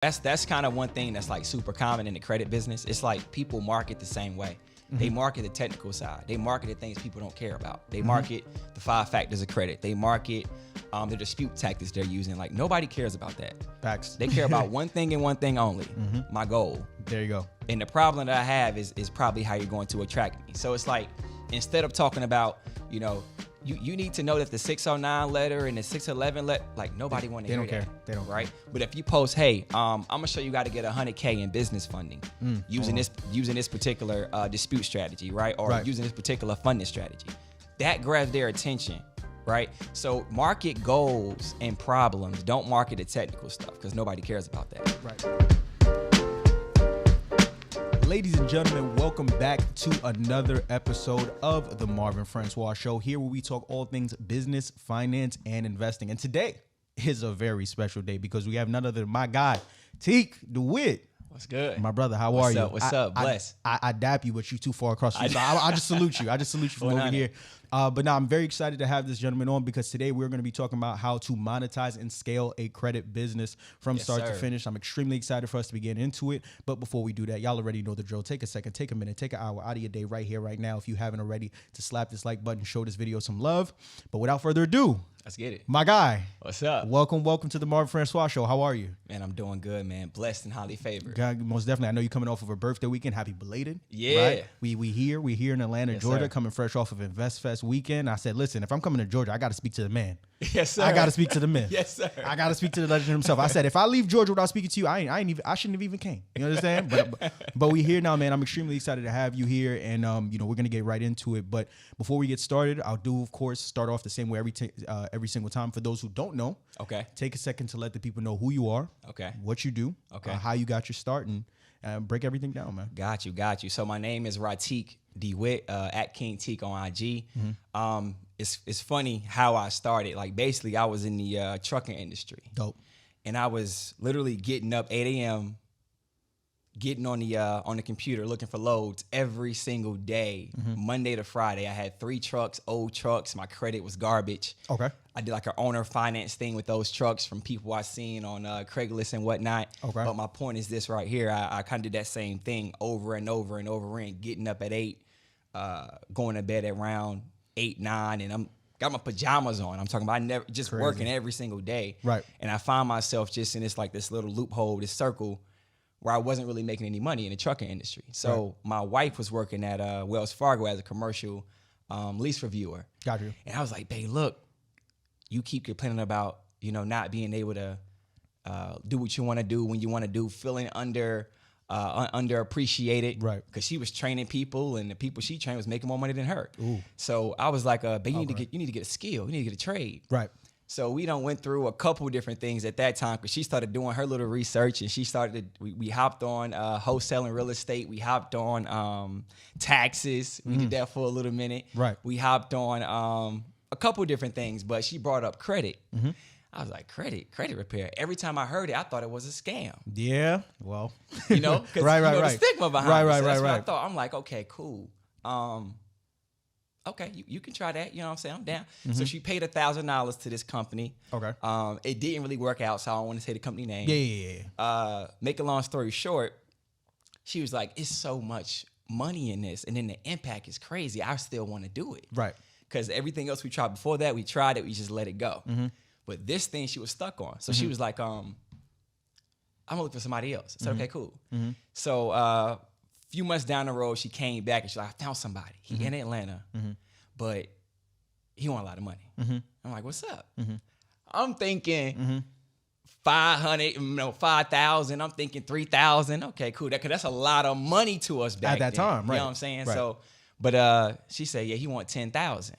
That's kind of one thing that's like super common in the credit business. It's like people market the same way. They market the technical side. They market the things people don't care about. They market the 5 factors of credit. They market the dispute tactics they're using. Like, nobody cares about that. Facts. They care about one thing and one thing only, my goal. There you go. And the problem that I have is probably how you're going to attract me. So it's like, instead of talking about, you need to know that the 609 letter and the 611 letter, like, nobody want to hear that. They don't right? But if you post, hey, I'm gonna show you how to get $100K in business funding using this particular dispute strategy, right? Or using this particular funding strategy, that grabs their attention, right? So market goals and problems. Don't market the technical stuff because nobody cares about that. Right. Ladies and gentlemen, welcome back to another episode of the Marvin Francois Show, here where we talk all things business, finance, and investing. And today is a very special day because we have none other than my guy, Ratiq Dewitt. What's good? My brother, how are you? What's up? Bless. I dap you, but you too far across the street. So I just salute you. I just salute you from over here. But now I'm very excited to have this gentleman on because today we're going to be talking about how to monetize and scale a credit business from start to finish. I'm extremely excited for us to get into it. But before we do that, y'all already know the drill. Take a second, take a minute, take an hour out of your day right here, right now, if you haven't already, to slap this like button, show this video some love. But without further ado, let's get it. My guy. What's up? Welcome to the Marvin Francois Show. How are you? Man, I'm doing good, man. Blessed and highly favored. God, most definitely. I know you're coming off of a birthday weekend. Happy belated. Yeah. Right? We here in Atlanta, Georgia, coming fresh off of Invest Fest weekend. I said, listen, if I'm coming to Georgia, I got to speak to the man. Yes, sir. I got to speak to the man. Yes, sir. I got to speak to the legend himself. I said, if I leave Georgia without speaking to you, I shouldn't have even came. You understand? But we here now, man. I'm extremely excited to have you here, and we're gonna get right into it. But before we get started, I'll of course start off the same way every single time. For those who don't know, take a second to let the people know who you are, what you do, how you got your start, and break everything down, man. Got you. So my name is Ratiq Dewitt, at King Teak on IG. It's funny how I started. Like, basically, I was in the trucking industry. Dope. And I was literally getting up 8 a.m., getting on the computer, looking for loads every single day, Monday to Friday. I had 3 trucks, old trucks. My credit was garbage. Okay. I did like an owner finance thing with those trucks from people I seen on Craigslist and whatnot. Okay. But my point is this right here. I kind of did that same thing over and over and over again, getting up at 8, going to bed at around 8, 9, and I'm got my pajamas on. I'm talking about working every single day. Right. And I find myself just in this little loophole, this circle where I wasn't really making any money in the trucking industry. So my wife was working at Wells Fargo as a commercial lease reviewer. Got you. And I was like, babe, look, you keep complaining about, not being able to do what you want to do when you want to do, feeling underappreciated, right? Because she was training people, and the people she trained was making more money than her. Ooh. So I was like, "Babe, you need to get a skill. You need to get a trade." Right. So we went through a couple different things at that time because she started doing her little research, and she started. We hopped on wholesaling real estate. We hopped on taxes. We did that for a little minute. Right. We hopped on a couple different things, but she brought up credit. I was like, credit repair. Every time I heard it, I thought it was a scam. Yeah, well, because the stigma behind it. So that's what I thought. I'm like, okay, cool. Okay, you can try that. You know what I'm saying? I'm down. So she paid $1,000 to this company. Okay. It didn't really work out, so I don't want to say the company name. Yeah. Make a long story short, she was like, it's so much money in this, and then the impact is crazy. I still want to do it. Right. Because everything else we tried before that, we tried it, we just let it go. But this thing she was stuck on. So she was like, I'm gonna look for somebody else. I said, okay, cool. So a few months down the road, she came back and she's like, I found somebody. He in Atlanta, but he want a lot of money. I'm like, what's up? I'm thinking 5,000. I'm thinking 3,000. Okay, cool. That's a lot of money to us back at that time, right? You know what I'm saying? Right. So, but she said, yeah, he want 10,000.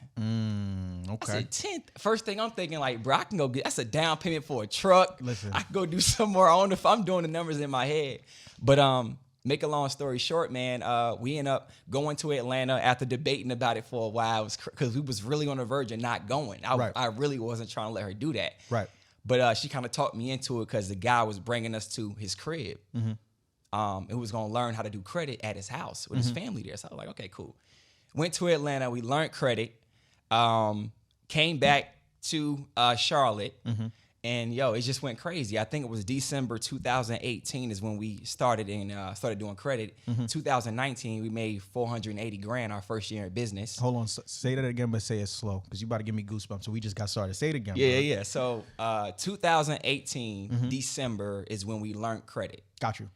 Okay. I said 10. First thing I'm thinking, like, bro, I can go get, that's a down payment for a truck. Listen, I can go do somewhere on if I'm doing the numbers in my head. But make a long story short, man, we end up going to Atlanta after debating about it for a while. Because we was really on the verge of not going. I really wasn't trying to let her do that. Right. But she kind of talked me into it because the guy was bringing us to his crib. And was going to learn how to do credit at his house with his family there. So I was like, okay, cool. Went to Atlanta. We learned credit. Came back to Charlotte. And yo, it just went crazy. I think it was December 2018 is when we started doing credit. 2019, we made 480 grand our first year in business. Hold on, say that again, but say it slow, because you about to give me goosebumps. So we just got started. Say it again. Yeah. So 2018 December is when we learned credit. Got you.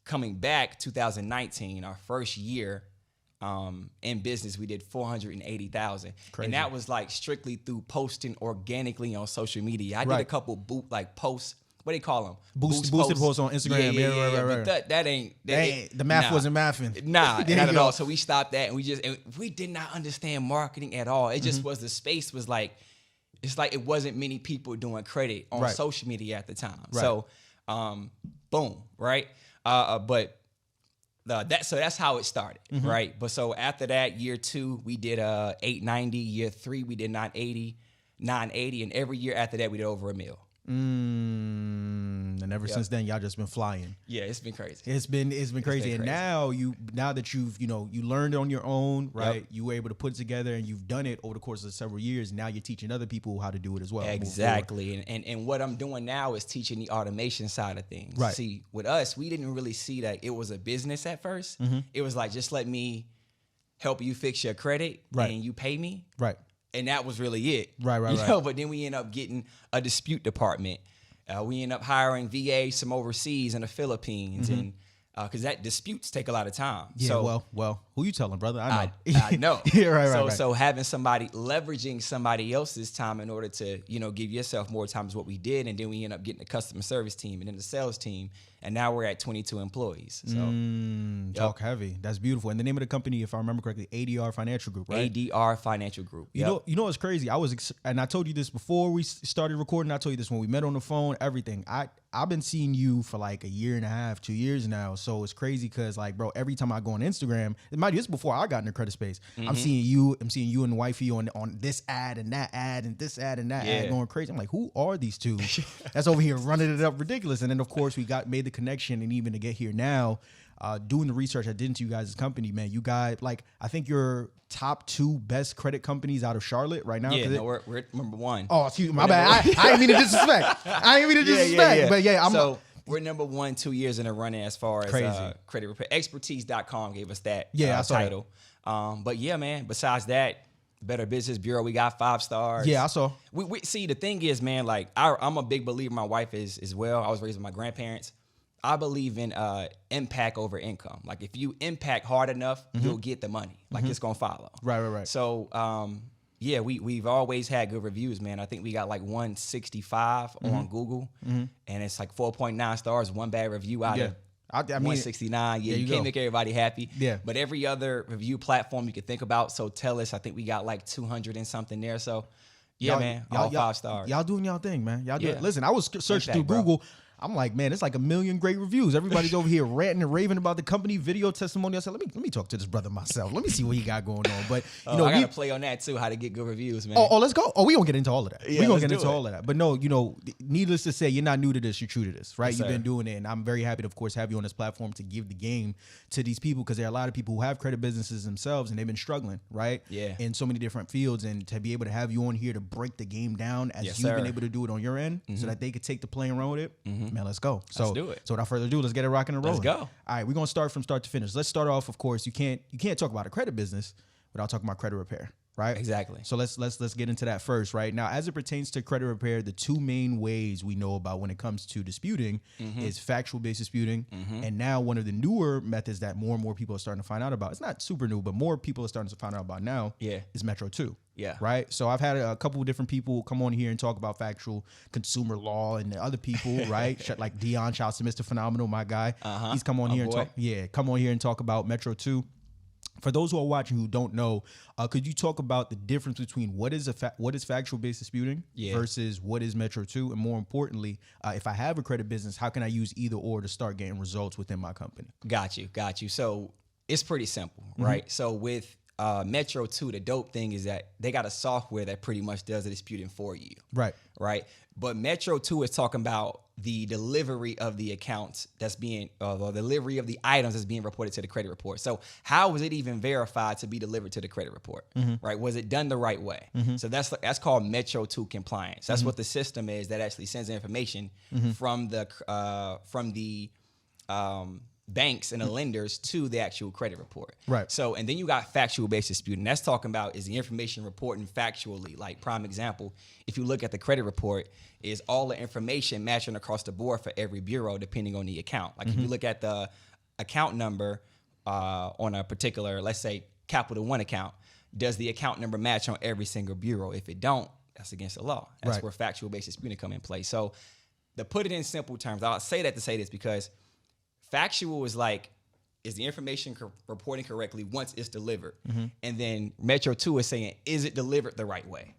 Coming back 2019, our first year in business, we did 480,000, and that was like strictly through posting organically on social media. I did a couple posts. What do they call them? Boosted posts on Instagram. Yeah. Right. But that ain't the math wasn't mathing. Nah, not at all. So we stopped that, and we did not understand marketing at all. It just was, the space was like, it's like it wasn't many people doing credit on social media at the time. Right. So boom, right? So that's how it started, right? But so after that, year 2, we did 890. Year 3, we did 980, and every year after that, we did over $1 million. And ever since then, y'all just been flying. Yeah, it's been crazy. It's been crazy. And now that you've you learned on your own, right? You were able to put it together, and you've done it over the course of several years. Now you're teaching other people how to do it as well. Exactly. And what I'm doing now is teaching the automation side of things. Right. See, with us, we didn't really see that it was a business at first. It was like, just let me help you fix your credit, and you pay me. Right. And that was really it. Right. But then we end up getting a dispute department. We end up hiring VAs from overseas in the Philippines, and because that disputes take a lot of time. Yeah. So, well, who you telling, brother? I know. I know. Yeah. Right. So having leveraging somebody else's time in order to give yourself more time is what we did, and then we end up getting the customer service team and then the sales team, and now we're at 22 employees. So talk heavy. That's beautiful. And the name of the company, if I remember correctly, ADR Financial Group, right? ADR Financial Group. You know what's crazy? And I told you this before we started recording. I told you this when we met on the phone. Everything. I've been seeing you for like a year and a half, 2 years now. So it's crazy because, like, bro, every time I go on Instagram, this before I got in the credit space. I'm seeing you and wifey on this ad and that ad and this ad and that ad going crazy. I'm like, who are these two? That's over here running it up ridiculous. And then of course we made the connection, and even to get here now, doing the research I did into you guys' company, man. You guys, like, I think you're top 2 best credit companies out of Charlotte right now. Yeah, no, we're number 1. Oh, excuse me, my bad. I didn't mean to disrespect. But we're number 1 2 years in a running as far as credit repair. Expertise.com gave us that title. But yeah, man, besides that, Better Business Bureau, we got 5 stars. Yeah, I saw. We see, the thing is, man, like, I'm a big believer, my wife is as well. I was raised with my grandparents. I believe in impact over income. Like, if you impact hard enough, you'll get the money. Like, it's gonna follow. Right. So we've always had good reviews, man. I think we got like 165 on Google, and it's like 4.9 stars, 1 bad review out of 169. Yeah, you can't make everybody happy. Yeah. But every other review platform you could think about, so tell us, I think we got like 200 and something there. So yeah, man, all 5 stars. Y'all doing y'all thing, man. Y'all do it. Listen, I was searching through Google. I'm like, man, it's like 1 million great reviews. Everybody's over here ranting and raving about the company, video testimony. I said, let me talk to this brother myself. Let me see what he got going on. But I gotta play on that too, how to get good reviews, man. Oh, let's go. Oh, we gonna get into all of that. Yeah, we gonna get into all of that. But no, needless to say, you're not new to this. You're true to this, right? Yes, You've been doing it, and I'm very happy to, of course, have you on this platform to give the game to these people, because there are a lot of people who have credit businesses themselves, and they've been struggling, right? Yeah. In so many different fields, and to be able to have you on here to break the game down as you've been able to do it on your end, so that they could take the play and run with it. Man, let's go. So. Do it. So without further ado, let's get it rocking and rolling. Let's go. All right, we're gonna start from start to finish. Let's start off. Of course, you can't talk about a credit business without talking about credit repair, right? Exactly. So let's get into that first, right? Now, as it pertains to credit repair, the 2 main ways we know about when it comes to disputing is factual based disputing, and now one of the newer methods that more and more people are starting to find out about. It's not super new, but more people are starting to find out about now. Is Metro 2. Yeah. Right. So I've had a couple of different people come on here and talk about factual consumer law, and the other people, right? Like Dion, shouts to Mr. Phenomenal, my guy. He's come on here and talk. Yeah, come on here and talk about Metro 2. For those who are watching who don't know, could you talk about the difference between what is factual based disputing versus what is Metro 2, and more importantly, if I have a credit business, how can I use either or to start getting results within my company? Got you. So it's pretty simple, right? So with Metro 2, the dope thing is that they got a software that pretty much does the disputing for you. Right. But Metro 2 is talking about the delivery of the accounts that's being, the delivery of the items that's being reported to the credit report. So how was it even verified to be delivered to the credit report, right? Was it done the right way? So that's called Metro 2 compliance. That's what the system is that actually sends information from the banks and the lenders to the actual credit report. Right. So, and then you got factual based disputing. That's talking about is the information reporting factually. Like prime example, if you look at the credit report, is all the information matching across the board for every bureau depending on the account. Like if you look at the account number on a particular, let's say Capital One account, does the account number match on every single bureau? If it don't, that's against the law. That's where factual based disputing come in play. So to put it in simple terms, I'll say that to say this because factual is like, is the information reporting correctly once it's delivered? And then Metro 2 is saying, is it delivered the right way?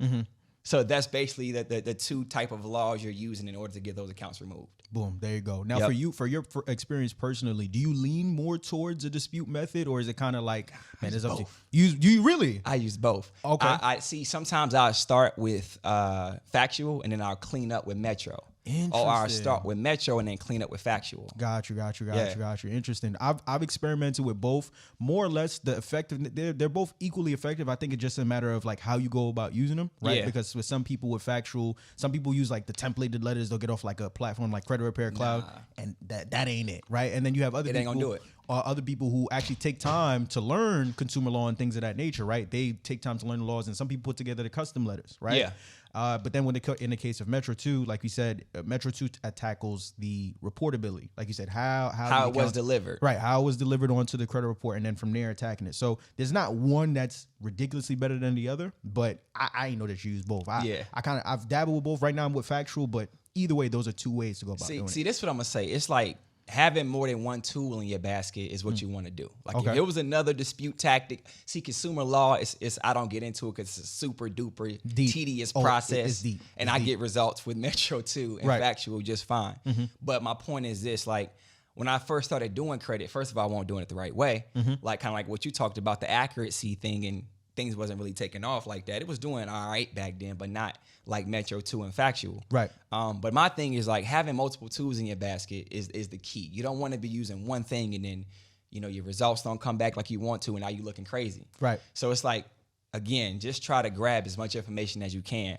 So that's basically the two type of laws you're using in order to get those accounts removed. Boom, there you go. Now for your experience personally, do you lean more towards a dispute method or is it kind of like, man, it's up to you? You really? I use both. Okay. I see sometimes I'll start with factual and then I'll clean up with Metro. Or I'll start with Metro and then clean up with factual. Got you. Interesting. I've experimented with both. More or less, the effective. They're both equally effective. I think it's just a matter of like how you go about using them, right? Yeah. Because with some people with factual, some people use like the templated letters. They'll get off like a platform like Credit Repair Cloud, and that ain't it, right? And then you have other people. Ain't gonna do it. Other people who actually take time to learn consumer law and things of that nature, right? They take time to learn the laws, and some people put together the custom letters, right? Yeah. But then in the case of Metro 2, like you said, Metro 2 tackles the reportability. Like you said, how it was delivered. Right, how it was delivered onto the credit report, and then from there attacking it. So there's not one that's ridiculously better than the other, but I ain't know that you use both. I've dabbled with both. Right now I'm with factual, but either way, those are two ways to go about doing it. See, this is what I'm going to say. It's like, having more than one tool in your basket is what you want to do. Like if it was another dispute tactic, see consumer law, it's I don't get into it because it's a super duper tedious process. It's deep. And I get results with Metro 2 and factual just fine. But my point is this, like when I first started doing credit, first of all, I wasn't doing it the right way. Like kind of like what you talked about, the accuracy thing, and things wasn't really taking off like that. It was doing all right back then, but not like Metro 2 and factual. Right. But my thing is like having multiple tools in your basket is the key. You don't want to be using one thing and then, your results don't come back like you want to and now you're looking crazy. Right. So it's like, again, just try to grab as much information as you can.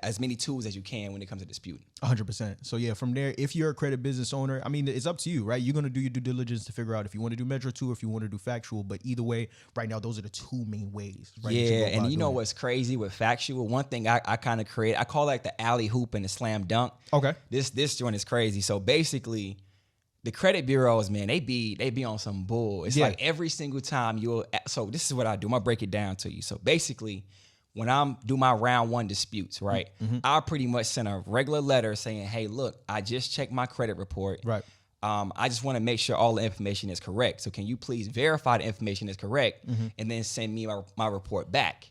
As many tools as you can when it comes to disputing. 100%. So yeah, from there, if you're a credit business owner, I mean, it's up to you, right? You're going to do your due diligence to figure out if you want to do Metro 2 or if you want to do factual. But either way, right now, those are the two main ways. Right, yeah, and you know what's crazy with factual? One thing I kind of create, I call like the alley hoop and the slam dunk. Okay. This joint is crazy. So basically, the credit bureaus, man, they be on some bull. It's like every single time so this is what I do. I'm going to break it down to you. So basically, when I'm do my round one disputes, right, I'll pretty much send a regular letter saying, hey, look, I just checked my credit report. Right. I just want to make sure all the information is correct. So can you please verify the information is correct and then send me my report back,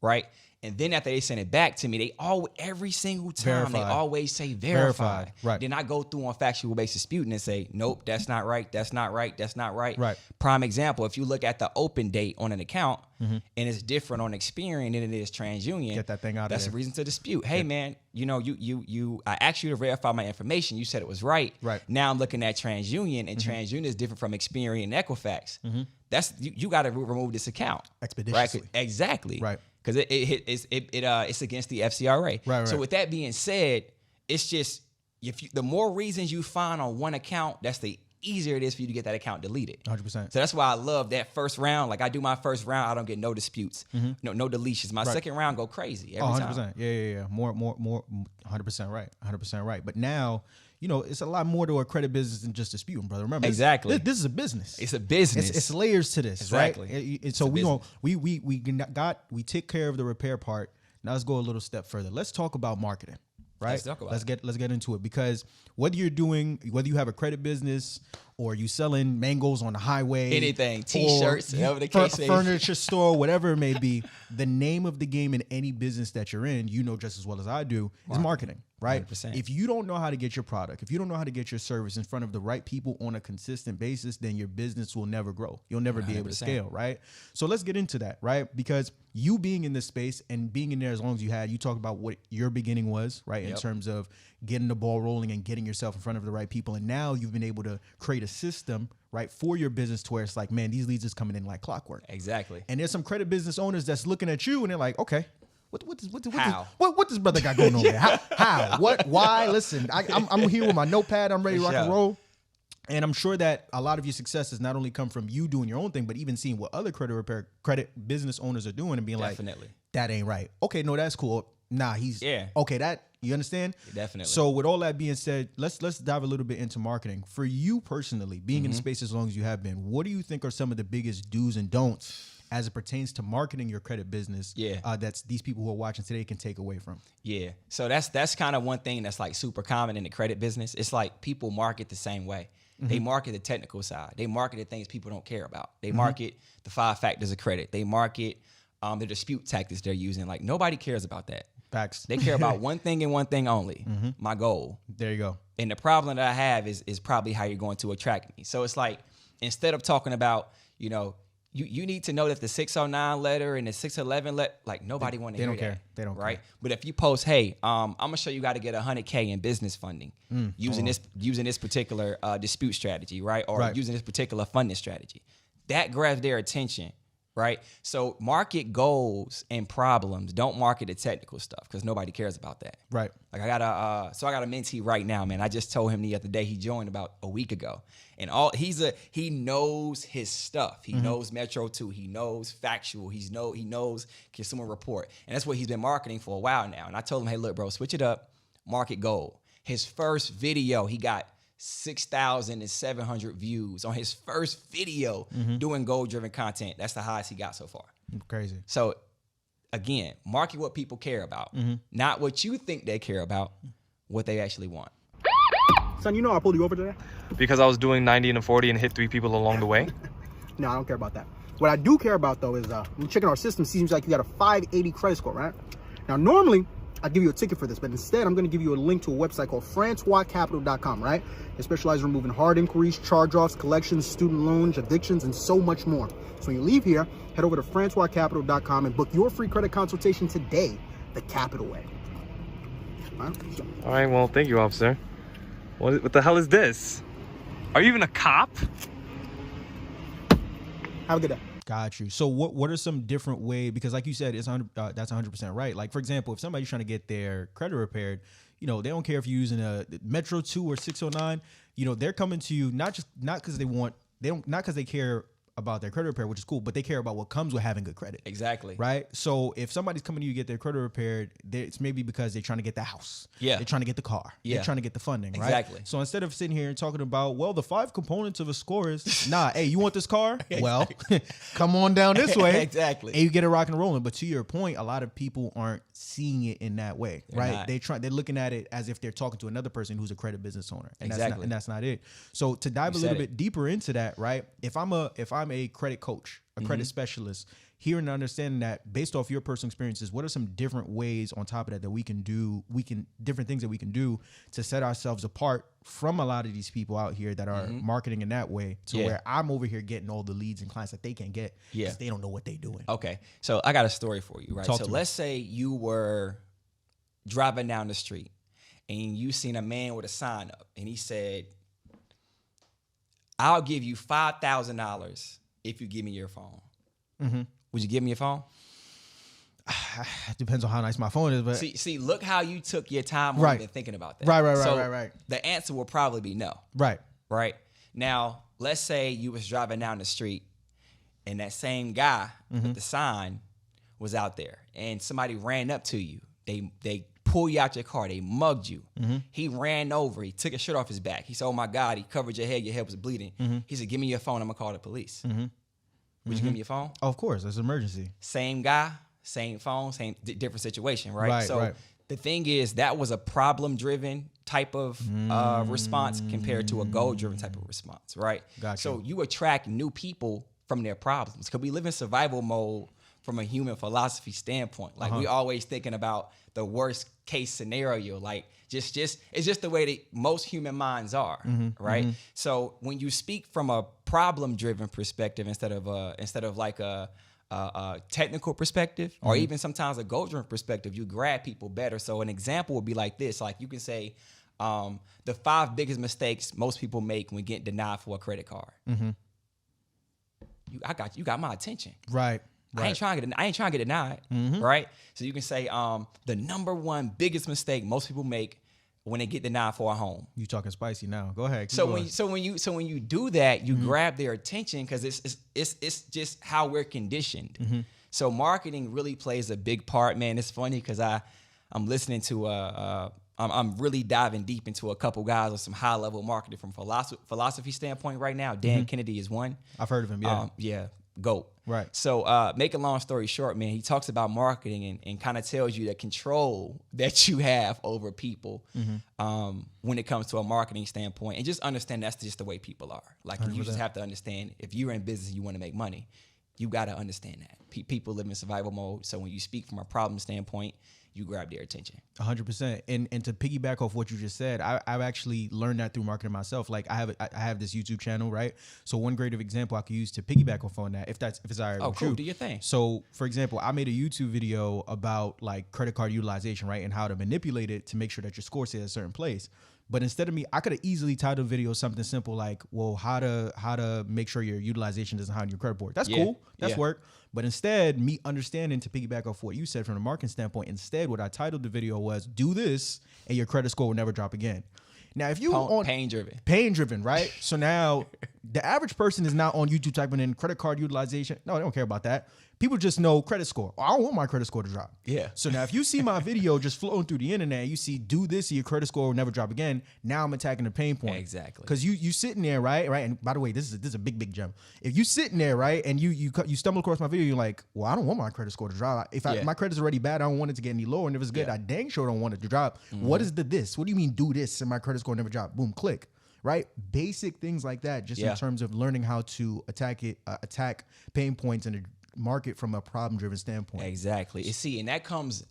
right? And then after they send it back to me, every single time they always say verify. Right. Then I go through on factual based disputing and say, nope, that's not right. That's not right. That's not right. Right. Prime example, if you look at the open date on an account and it's different on Experian than it is TransUnion. Get that thing out of there. That's a reason to dispute. Hey man, I asked you to verify my information. You said it was right. Right. Now I'm looking at TransUnion and TransUnion is different from Experian and Equifax. That's you got to remove this account expeditiously. Right? Exactly. Right. Because it's against the FCRA. Right. So with that being said, it's just the more reasons you find on one account, that's the easier it is for you to get that account deleted. 100%. So that's why I love that first round. Like I do my first round, I don't get no disputes, no deletions. My second round go crazy every 100%. time. Yeah. More. 100% right. 100% right. But now, it's a lot more to a credit business than just disputing, brother. Remember, exactly. This is a business. It's a business. It's layers to this, exactly. Right? And so we take care of the repair part. Now let's go a little step further. Let's talk about marketing. Right. Let's talk about let's get into it, because whether you have a credit business or you selling mangoes on the highway, anything, t-shirts, whatever the case may be, furniture store, whatever it may be, the name of the game in any business that you're in, you know just as well as I do, is marketing, right? 100%. If you don't know how to get your product, if you don't know how to get your service in front of the right people on a consistent basis, then your business will never grow. You'll never 100%. Be able to scale, right? So let's get into that, right? Because you being in this space and being in there as long as you talk about what your beginning was, right? In terms of getting the ball rolling and getting yourself in front of the right people. And now you've been able to create a system, right, for your business to where it's like, man, these leads is coming in like clockwork. Exactly. And there's some credit business owners that's looking at you and they're like, okay, what this brother got going on there? How? What? Why? Listen, I'm here with my notepad. I'm ready to rock and roll. And I'm sure that a lot of your success has not only come from you doing your own thing, but even seeing what other credit business owners are doing and being like, that ain't right. Okay, no, that's cool. Nah, okay, that, you understand? Definitely. So with all that being said, let's dive a little bit into marketing. For you personally, being in the space as long as you have been, what do you think are some of the biggest do's and don'ts as it pertains to marketing your credit business that's these people who are watching today can take away from? Yeah. So that's kind of one thing that's like super common in the credit business. It's like people market the same way. They market the technical side. They market the things people don't care about. They market the 5 factors of credit. They market the dispute tactics they're using. Like nobody cares about that. Facts. They care about one thing and one thing only, my goal. There you go. And the problem that I have is probably how you're going to attract me. So it's like, instead of talking about, you need to know that the 609 letter and the 611 letter, like nobody want to hear that. They don't care. They don't right? care. But if you post, hey, I'm going to show you how to get $100K in business funding using this particular dispute strategy, right? Or using this particular funding strategy, that grabs their attention. Right. So market goals and problems. Don't market the technical stuff because nobody cares about that. Right. Like I got a mentee right now, man. I just told him the other day he joined about a week ago. And he knows his stuff. He knows Metro 2. He knows factual. He knows consumer report. And that's what he's been marketing for a while now. And I told him, hey, look, bro, switch it up. Market goal. His first video, he got 6,700 views on his first video doing goal-driven content. That's the highest he got so far. Crazy. So, again, market what people care about, not what you think they care about, what they actually want. Son, I pulled you over today? Because I was doing 90 and a 40 and hit 3 people along the way? No, I don't care about that. What I do care about, though, is when checking our system, seems like you got a 580 credit score, right? Now, normally, I'd give you a ticket for this, but instead I'm going to give you a link to a website called francoiscapital.com, right? They specialize in removing hard inquiries, charge-offs, collections, student loans, evictions, and so much more. So when you leave here, head over to francoiscapital.com and book your free credit consultation today, the Capital way. All right, well, thank you, officer. What the hell is this? Are you even a cop? Have a good day. Got you. So what are some different ways? Because like you said, it's that's 100% right. Like, for example, if somebody's trying to get their credit repaired, they don't care if you're using a Metro 2 or 609. They're coming to you not because they care about their credit repair, which is cool, but they care about what comes with having good credit. Exactly. Right? So if somebody's coming to you to get their credit repaired, it's maybe because they're trying to get the house. Yeah. They're trying to get the car. Yeah. They're trying to get the funding, right? Exactly. So instead of sitting here and talking about, well, the 5 components of a score is, hey, you want this car? Well, come on down this way. Exactly. And you get it rocking and rolling. But to your point, a lot of people aren't seeing it in that way, right? They're looking at it as if they're talking to another person who's a credit business owner. And that's not it. So to dive a little bit deeper into that, right? If I'm a credit coach, a credit specialist, hearing and understanding that based off your personal experiences, what are some different ways on top of that that we can do, different things that we can do to set ourselves apart from a lot of these people out here that are marketing in that way to where I'm over here getting all the leads and clients that they can get because they don't know what they're doing. Okay. So I got a story for you, right? So let's say you were driving down the street and you seen a man with a sign up and he said, I'll give you $5,000 if you give me your phone. Would you give me your phone? It depends on how nice my phone is, but see, look how you took your time on and thinking about that. Right. The answer will probably be no. Right. Now, let's say you was driving down the street and that same guy with the sign was out there and somebody ran up to you. They pull you out your car. They mugged you. He ran over. He took his shirt off his back. He said, oh, my God, he covered your head. Your head was bleeding. He said, give me your phone. I'm going to call the police. Would you give me your phone? Oh, of course. It's an emergency. Same guy, same phone, same different situation, right? So the thing is, that was a problem-driven type of response compared to a goal-driven type of response, right? Gotcha. So you attract new people from their problems, because we live in survival mode from a human philosophy standpoint. Like we always thinking about the worst case scenario. Like just it's just the way that most human minds are, right? So when you speak from a problem-driven perspective instead of like a technical perspective, or even sometimes a goal-driven perspective, you grab people better. So an example would be like this. Like you can say the 5 biggest mistakes most people make when getting denied for a credit card. You got my attention. Right. I ain't trying to get denied, right? So you can say the number 1 biggest mistake most people make when they get denied for a home. You talking spicy now? Go ahead. So when you do that, you grab their attention, because it's just how we're conditioned. So marketing really plays a big part, man. It's funny because I'm listening to I'm really diving deep into a couple guys with some high level marketing from philosophy standpoint right now. Dan Kennedy is one. I've heard of him. Yeah. GOAT. Right. So make a long story short, man, he talks about marketing and kind of tells you the control that you have over people when it comes to a marketing standpoint. And just understand that's just the way people are. Like 100%. You just have to understand, if you're in business and you want to make money, you got to understand that. People live in survival mode. So when you speak from a problem standpoint, you grab their attention. 100%. And to piggyback off what you just said, I've actually learned that through marketing myself. Like I have this YouTube channel, right? So one great example I could use to piggyback off on that, if it's all right. Oh, cool. Do your thing. So for example, I made a YouTube video about like credit card utilization, right? And how to manipulate it to make sure that your score stays at a certain place. But instead of me, I could have easily titled the video something simple like, well, how to make sure your utilization doesn't hide your credit report. That's cool. That's work. But instead, me understanding, to piggyback off what you said from the marketing standpoint, instead what I titled the video was, do this and your credit score will never drop again. Now, if you on pain driven, right? So now the average person is not on YouTube typing in credit card utilization. No, they don't care about that. People just know credit score. Oh, I don't want my credit score to drop. Yeah. So now if you see my video just floating through the internet, you see, do this and your credit score will never drop again. Now I'm attacking the pain point. Exactly. Because you sitting there, right? And by the way, this is a big gem. If you sitting there, right, and you stumble across my video, you're like, well, I don't want my credit score to drop. If my credit's already bad, I don't want it to get any lower. And if it's good, I dang sure don't want it to drop. What is this? What do you mean do this and my credit score never drop? Boom, click. Right? Basic things like that, just in terms of learning how to attack pain points in a market from a problem-driven standpoint. Exactly. See, and that comes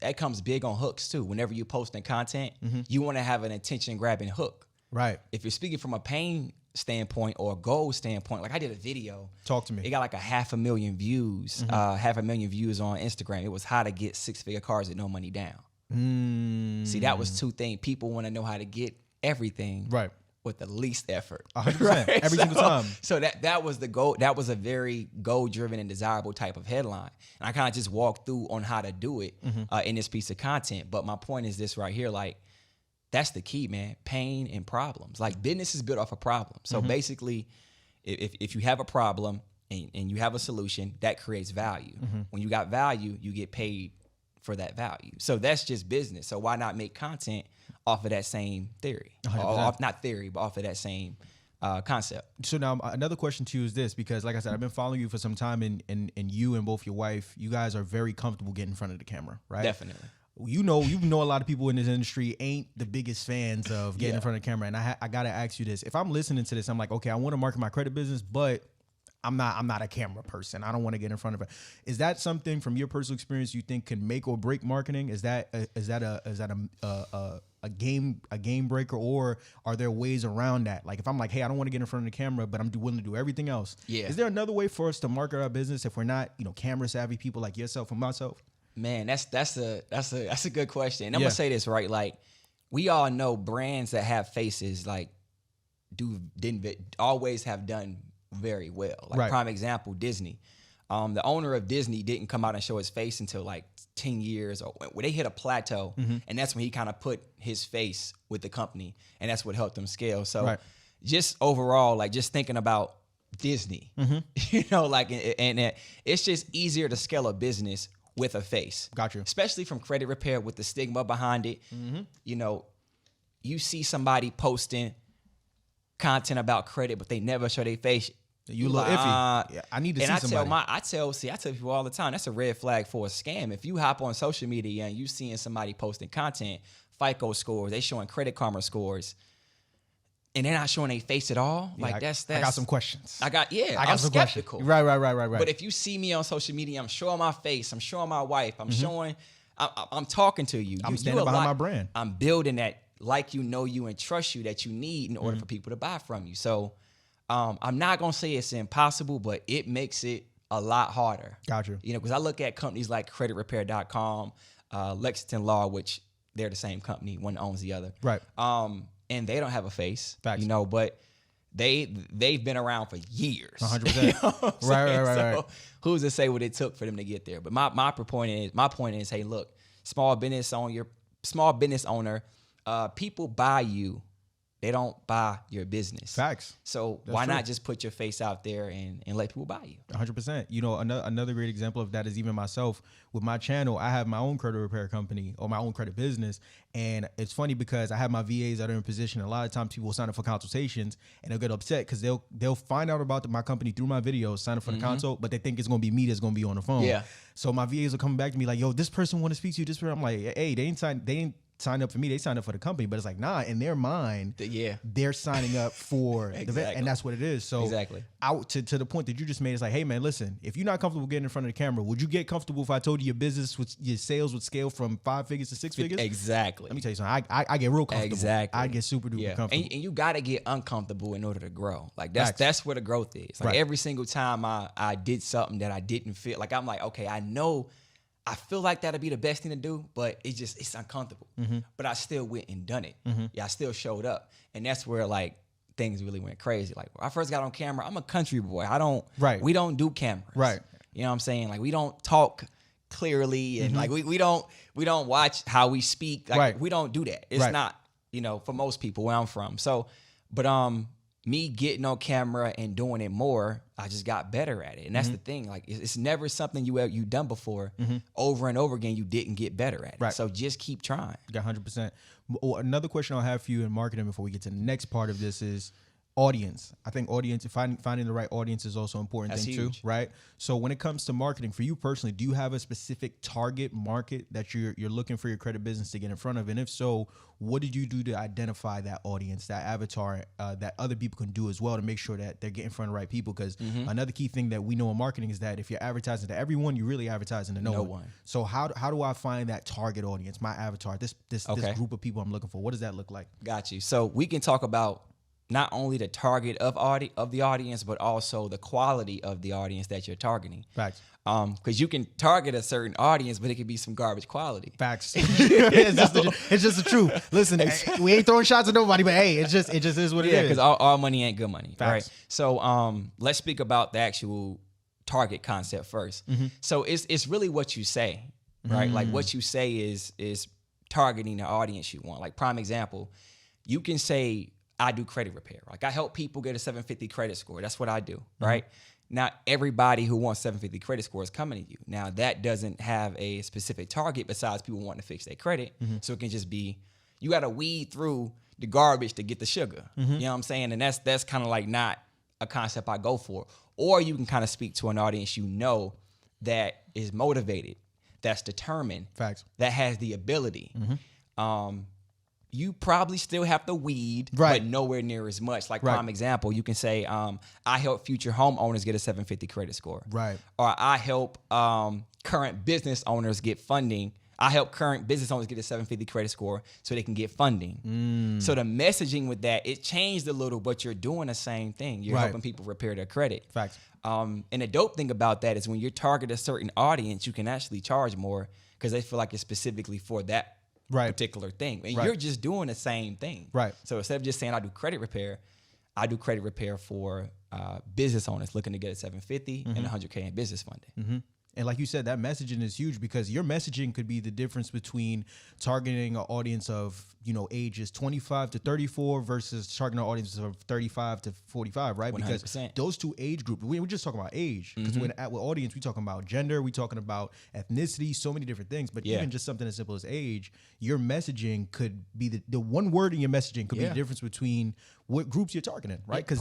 big on hooks too. Whenever you're posting content, you want to have an attention-grabbing hook. Right. If you're speaking from a pain standpoint or a goal standpoint, like I did a video. Talk to me. It got like 500,000 views, 500,000 views on Instagram. It was how to get 6-figure cars with no money down. See, that was 2 things. People want to know how to get everything. Right. With the least effort. 100%. Right? Every single time. So that was the goal. That was a very goal-driven and desirable type of headline. And I kind of just walked through on how to do it in this piece of content. But my point is this right here, like, that's the key, man. Pain and problems. Like, business is built off a problem. So basically, if you have a problem and you have a solution, that creates value. When you got value, you get paid for that value. So that's just business. So why not make content off of that same theory? Not theory, but off of that same concept. So now another question to you is this, because like I said, I've been following you for some time, and you and both your wife, you guys are very comfortable getting in front of the camera, right? Definitely. You know a lot of people in this industry ain't the biggest fans of getting in front of the camera. And I got to ask you this. If I'm listening to this, I'm like, okay, I want to market my credit business, but I'm not a camera person. I don't want to get in front of it. Is that something from your personal experience you think can make or break marketing? Is that a game breaker, or are there ways around that? Like if I'm like, hey, I don't want to get in front of the camera, but I'm willing to do everything else. Yeah. Is there another way for us to market our business if we're not, camera savvy people like yourself and myself? Man, that's a good question. And I'm gonna say this, right? Like, we all know brands that have faces like didn't always have done very well. Like prime example, Disney. The owner of Disney didn't come out and show his face until like 10 years, or when they hit a plateau, and that's when he kind of put his face with the company, and that's what helped them scale. So just overall, like just thinking about Disney, like, and it's just easier to scale a business with a face. Got you. Especially from credit repair with the stigma behind it. You see somebody posting content about credit, but they never show their face. You look iffy. I need to see somebody. I tell people all the time, that's a red flag for a scam. If you hop on social media and you seeing somebody posting content FICO scores, they showing Credit Karma scores, and they're not showing their face at all. Yeah, like that's I got some questions. I got I'm some skeptical. Right. But if you see me on social media, I'm showing my face, I'm showing my wife, I'm showing, I'm talking to you. I'm standing behind my brand. I'm building that like you know you and trust you that you need in order for people to buy from you. So I'm not gonna say it's impossible, but it makes it a lot harder. Gotcha. You know, because I look at companies like creditrepair.com, Lexington Law, which they're the same company, one owns the other. Right. And they don't have a face. Facts. You know, but they've been around for years. 100%. You know Right. So who's to say what it took for them to get there? But my point is, hey, look, small business owner, people buy you. They don't buy your business. Facts. So That's why true. not just put your face out there and let people buy you? 100%. You know, another great example of that is even myself with my channel. I have my own credit repair company or my own credit business. And it's funny because I have my VAs that are in position. A lot of times people will sign up for consultations and they'll get upset because they'll find out about my company through my videos, sign up for the consult, but they think it's going to be me that's going to be on the phone. Yeah. So my VAs will come back to me like, yo, this person want to speak to you. This person. I'm like, hey, they ain't signed up for me, they signed up for the company, but it's like, nah, in their mind, they're signing up for the event, and that's what it is. So out to the point that you just made, it's like, hey man, listen, if you're not comfortable getting in front of the camera, would you get comfortable if I told you your business, your sales would scale from 5 figures to 6 figures? Exactly. Let me tell you something. I get real comfortable. Exactly. I get super duper comfortable. And you got to get uncomfortable in order to grow. Like that's where the growth is. Like every single time I did something that I didn't feel like, I'm like, okay, I feel like that'd be the best thing to do, but it's uncomfortable. But I still went and done it. Yeah, I still showed up. And that's where like things really went crazy. Like when I first got on camera, I'm a country boy. We don't do cameras. Right. You know what I'm saying? Like we don't talk clearly and like we don't watch how we speak. Like we don't do that. It's not, you know, for most people where I'm from. So, but me getting on camera and doing it more, I just got better at it. And that's the thing. Like it's never something you done before. Over and over again, you didn't get better at it. So just keep trying. Yeah, 100%. Another question I'll have for you in marketing before we get to the next part of this is audience. I think audience, finding the right audience is also an important thing too, right? So when it comes to marketing, for you personally, do you have a specific target market that you're looking for your credit business to get in front of? And if so, what did you do to identify that audience, that avatar, that other people can do as well to make sure that they're getting in front of the right people? Because another key thing that we know in marketing is that if you're advertising to everyone, you're really advertising to no one. So how do I find that target audience, my avatar, this group of people I'm looking for? What does that look like? Got you. So we can talk about not only the target of the audience, but also the quality of the audience that you're targeting. Facts. Because you can target a certain audience, but it could be some garbage quality. Facts. It's just the truth. Listen, we ain't throwing shots at nobody, but hey, it just is what it is. Because all money ain't good money. Facts. Right. So let's speak about the actual target concept first. So it's really what you say, right? Like what you say is targeting the audience you want. Like prime example, you can say, I do credit repair. Like I help people get a 750 credit score. That's what I do, right? Not everybody who wants 750 credit score is coming to you. Now that doesn't have a specific target besides people wanting to fix their credit. So it can just be, you got to weed through the garbage to get the sugar. You know what I'm saying? And that's kind of like not a concept I go for. Or you can kind of speak to an audience you know that is motivated, that's determined, Facts. That has the ability. You probably still have to weed, right, but nowhere near as much. Like prime example, you can say, I help future homeowners get a 750 credit score. Right. Or I help current business owners get funding. I help current business owners get a 750 credit score so they can get funding. So the messaging with that, it changed a little, but you're doing the same thing. You're helping people repair their credit. Facts. And the dope thing about that is when you target a certain audience, you can actually charge more because they feel like it's specifically for that particular thing. And you're just doing the same thing. Right. So instead of just saying I do credit repair for business owners looking to get a 750 and 100K in business funding. And like you said, that messaging is huge because your messaging could be the difference between targeting an audience of, ages 25 to 34 versus targeting an audience of 35 to 45, right? 100%. Because those two age groups, we're just talking about age. Because with audience, we're talking about gender, we're talking about ethnicity, so many different things. But even just something as simple as age, your messaging could be the one word in your messaging could be the difference between what groups you're targeting, right? Because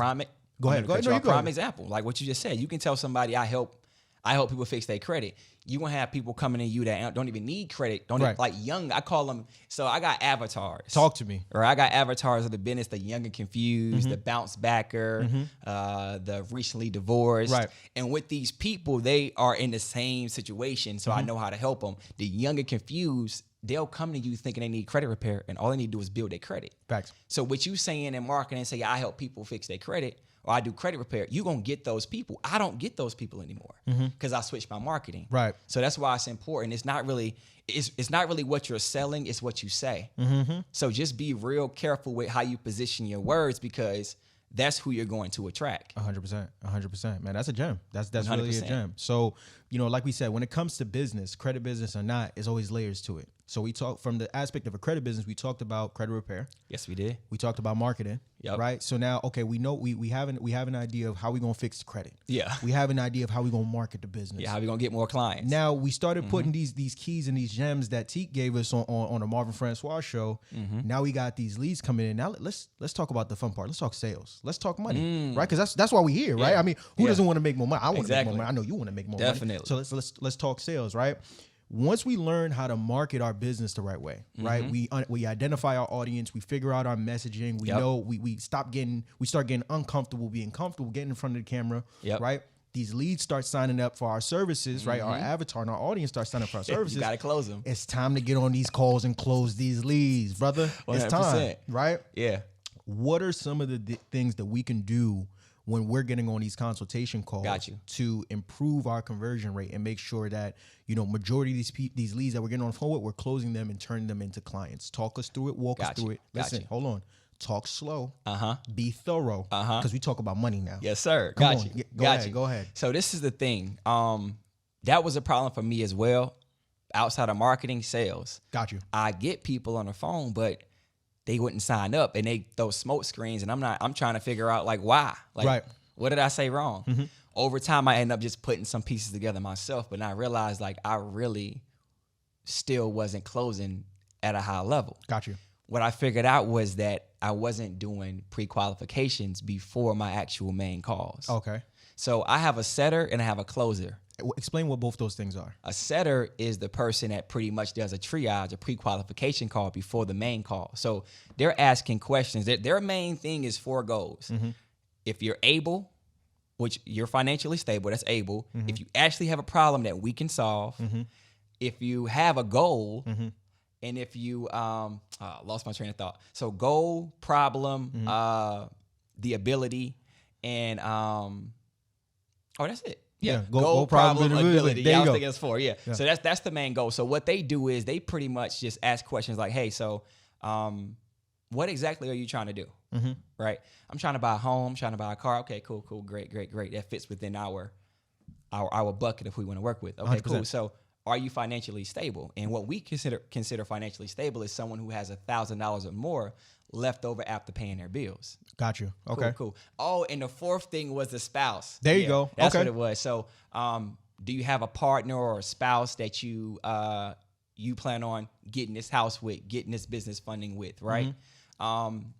Go ahead. No, prime example, like what you just said. You can tell somebody I help I help people fix their credit. You gonna have people coming in you that don't even need credit, even, like young. I call them. So I got avatars. Talk to me. Or I got avatars of the business: the young and confused, the bounce backer, the recently divorced. Right. And with these people, they are in the same situation, so I know how to help them. The young and confused, they'll come to you thinking they need credit repair, and all they need to do is build their credit. Facts. So what you saying in marketing, say I help people fix their credit, or I do credit repair, you gonna get those people. I don't get those people anymore because I switched my marketing. Right. So that's why it's important. It's not really what you're selling, it's what you say. So just be real careful with how you position your words, because that's who you're going to attract. 100%. Man, that's a gem. That's 100%. Really a gem. So, like we said, when it comes to business, credit business or not, there's always layers to it. So we talked from the aspect of a credit business, we talked about credit repair. Yes, we did. We talked about marketing. Yep. Right. So now, okay, we know we have an idea of how we're gonna fix the credit. Yeah. We have an idea of how we're gonna market the business. Yeah, how we gonna get more clients. Now we started putting these keys and these gems that Teak gave us on the Marvin Francois show. Now we got these leads coming in. Now let's talk about the fun part. Let's talk sales. Let's talk money. Right? Because that's why we're here, right? I mean, who doesn't want to make more money? I want to make more money. I know you want to make more money. Definitely. So let's talk sales, right? Once we learn how to market our business the right way, right? We identify our audience, we figure out our messaging, we know we start getting uncomfortable being comfortable getting in front of the camera, right? These leads start signing up for our services, right? Our avatar and our audience start signing up for our services. You gotta close them. It's time to get on these calls and close these leads, brother. 100%. It's time, right? Yeah. What are some of the things that we can do when we're getting on these consultation calls to improve our conversion rate and make sure that, majority of these leads that we're getting on the phone with, we're closing them and turning them into clients? Talk us through it, walk us through it. Listen, hold on. Talk slow. Be thorough. Because we talk about money now. Yes, sir. Go ahead. So this is the thing. That was a problem for me as well. Outside of marketing, sales. Got you. I get people on the phone, but they wouldn't sign up, and they throw smoke screens, and I'm trying to figure out why. What did I say wrong? Over time, I end up just putting some pieces together myself, but I realized I really still wasn't closing at a high level. Got you. What I figured out was that I wasn't doing pre-qualifications before my actual main calls. Okay. So I have a setter and I have a closer. Explain what both those things are. A setter is the person that pretty much does a triage, a pre-qualification call before the main call. So they're asking questions. Their main thing is 4 goals. If you're able, which you're financially stable, that's able. If you actually have a problem that we can solve, if you have a goal, and if you, lost my train of thought. So goal, problem, the ability, and, that's it. Yeah, goal, problem, ability. I was thinking it's 4. Yeah. So that's the main goal. So what they do is they pretty much just ask questions like, hey, so what exactly are you trying to do? Right? I'm trying to buy a home, trying to buy a car. Okay, cool, great. That fits within our bucket if we want to work with. Okay, 100%. Cool. So are you financially stable? And what we consider financially stable is someone who has $1,000 or more left over after paying their bills. Got you. Okay. Cool. Oh, and the 4th thing was the spouse. There you go. That's what it was. So, do you have a partner or a spouse that you plan on getting this house with, getting this business funding with, right? And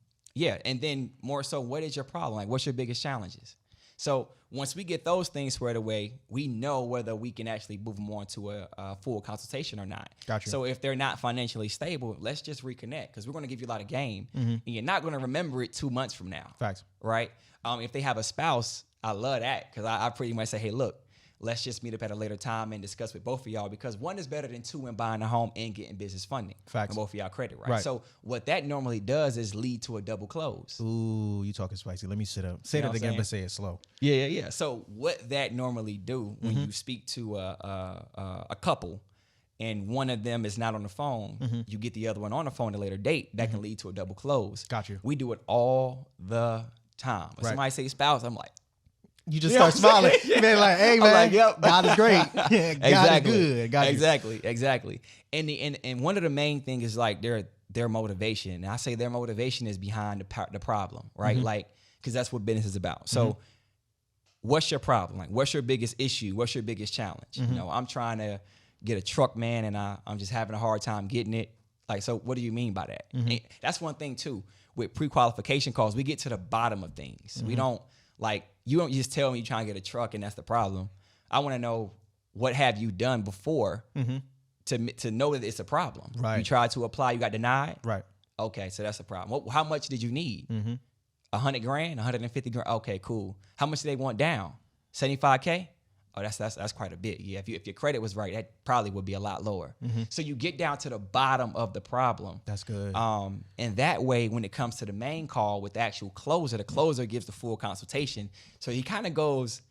then more so, what is your problem? What's your biggest challenges? So once we get those things squared away, we know whether we can actually move them on to a full consultation or not. Gotcha. So if they're not financially stable, let's just reconnect, because we're going to give you a lot of game, and you're not going to remember it 2 months from now. Facts. Right? If they have a spouse, I love that, because I pretty much say, hey, look, let's just meet up at a later time and discuss with both of y'all, because 1 is better than 2 in buying a home and getting business funding. Facts. And both of y'all credit, right? So what that normally does is lead to a double close. Ooh, you talking spicy. Let me sit up. Say that again, but say it slow. Yeah. So what that normally do when you speak to a couple and one of them is not on the phone, you get the other one on the phone at a later date, that can lead to a double close. Got you. We do it all the time. When somebody say spouse, I'm like, you just start smiling. Man, like, hey, man, God is great. God is good. Exactly. And one of the main things is their motivation. And I say their motivation is behind the problem, right? Because that's what business is about. So what's your problem? What's your biggest issue? What's your biggest challenge? I'm trying to get a truck, man, and I'm just having a hard time getting it. So what do you mean by that? And that's one thing too. With pre-qualification calls, we get to the bottom of things. We don't you don't just tell me you're trying to get a truck and that's the problem. I want to know what have you done before to know that it's a problem. Right. You tried to apply, you got denied. Right. Okay, so that's a problem. How much did you need? 100 grand, 150 grand. Okay, cool. How much do they want down? 75K. Oh, that's quite a bit. Yeah, if your credit was right, that probably would be a lot lower. So you get down to the bottom of the problem. That's good. And that way, when it comes to the main call with the actual closer, the closer gives the full consultation. So he kind of goes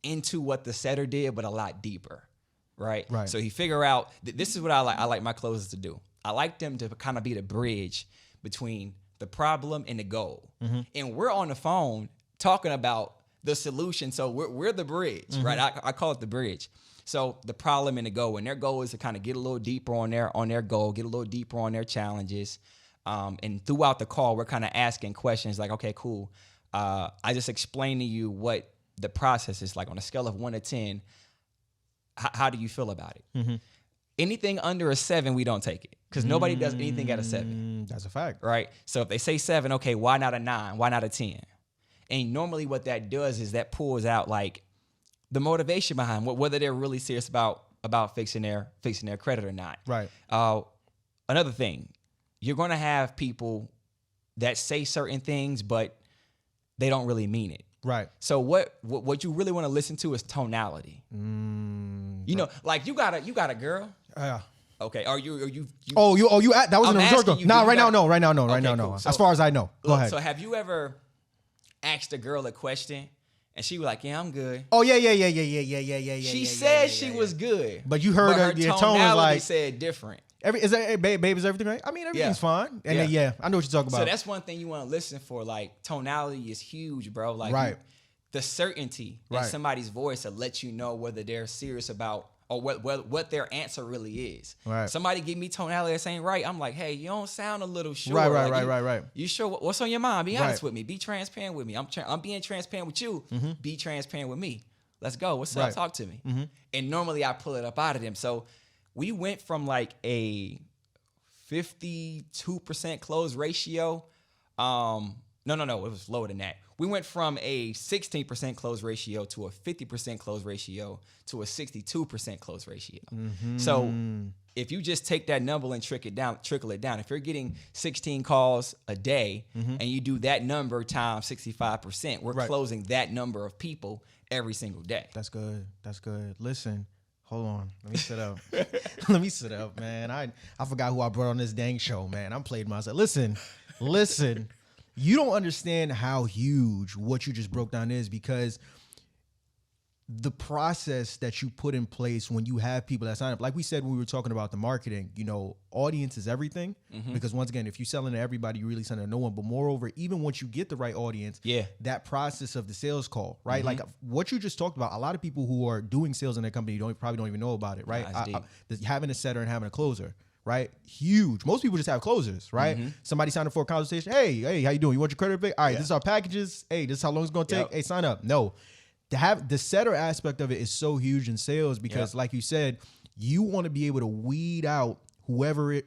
into what the setter did, but a lot deeper, right? Right. So he figure out this is what I like. I like my closers to do. I like them to kind of be the bridge between the problem and the goal. And we're on the phone talking about the solution. So we're the bridge, right? I call it the bridge. So the problem and the goal, and their goal is to kind of get a little deeper on their goal, get a little deeper on their challenges. And throughout the call, we're kind of asking questions like, okay, cool. I just explained to you what the process is like on a scale of 1 to 10. How do you feel about it? Anything under a 7, we don't take it because nobody does anything at a 7. That's a fact. Right? So if they say 7, okay, why not a 9? Why not a 10? And normally what that does is that pulls out like the motivation behind whether they're really serious about fixing their credit or not. Right. Another thing, you're going to have people that say certain things, but they don't really mean it. Right. So what you really want to listen to is tonality. You know, like you got a girl. Yeah. Okay. Are you? You at that was I'm an observer. asking you, Nah, do you right now, got- no. Right now, no. Okay, Right now, no. cool. So- As far as I know. Go ahead. So have you ever asked a girl a question and she was like, "Yeah, I'm good." Oh yeah. She said she was good, But you heard her tone was tonality like said different. babe, is everything right? I mean, everything's fine. And then, I know what you're talking about. So that's one thing you want to listen for. Like tonality is huge, bro. Like Right. the certainty in somebody's voice will let you know whether they're serious about or what their answer really is. Right. Somebody give me tonality that's ain't right. I'm like, hey, you don't sound a little sure. Right. Like, Right. You sure? What's on your mind? Be honest Right. with me. Be transparent with me. I'm being transparent with you. Be transparent with me. Let's go. What's up? Right. Talk to me. And normally I pull it up out of them. So we went from like a 52% close ratio. No. It was lower than that. We went from a 16% close ratio to a 50% close ratio to a 62% close ratio. So if you just take that number and trickle it down, if you're getting 16 calls a day and you do that number times 65%, we're closing that number of people every single day. That's good. That's good. Listen, hold on. Let me sit up. Let me sit up, man. I forgot who I brought on this dang show, man. I'm playing myself. Listen. You don't understand how huge what you just broke down is, because the process that you put in place when you have people that sign up, like we said when we were talking about the marketing, audience is everything. Because once again, if you're selling to everybody, you really selling to no one. But moreover, even once you get the right audience, that process of the sales call, right? Like what you just talked about, a lot of people who are doing sales in their company probably don't even know about it, right? Having a setter and having a closer. Right? Huge. Most people just have closers, right? Somebody signed up for a consultation. Hey, how you doing? You want your credit pick? All right, this is our packages. Hey, this is how long it's going to take. Hey, sign up. No. To have the setter aspect of it is so huge in sales because like you said, you want to be able to weed out whoever it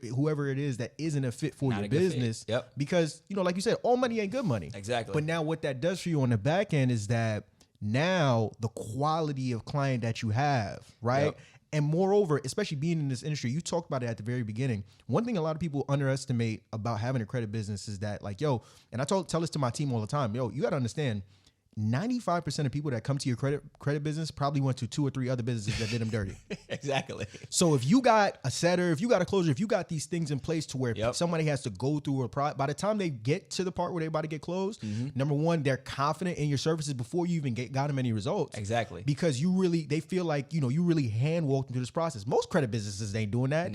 is that isn't a fit for your business. Because, like you said, all money ain't good money. Exactly. But now what that does for you on the back end is that now the quality of client that you have, right? And moreover, especially being in this industry, you talked about it at the very beginning. One thing a lot of people underestimate about having a credit business is that, like, and I tell this to my team all the time, you got to understand, 95% of people that come to your credit business probably went to 2 or 3 other businesses that did them dirty. Exactly. So if you got a setter, if you got a closer, if you got these things in place to where somebody has to go through by the time they get to the part where they're about to get closed, number one, they're confident in your services before you even got them any results. Exactly. Because they feel like, you really hand walked them through this process. Most credit businesses ain't doing that.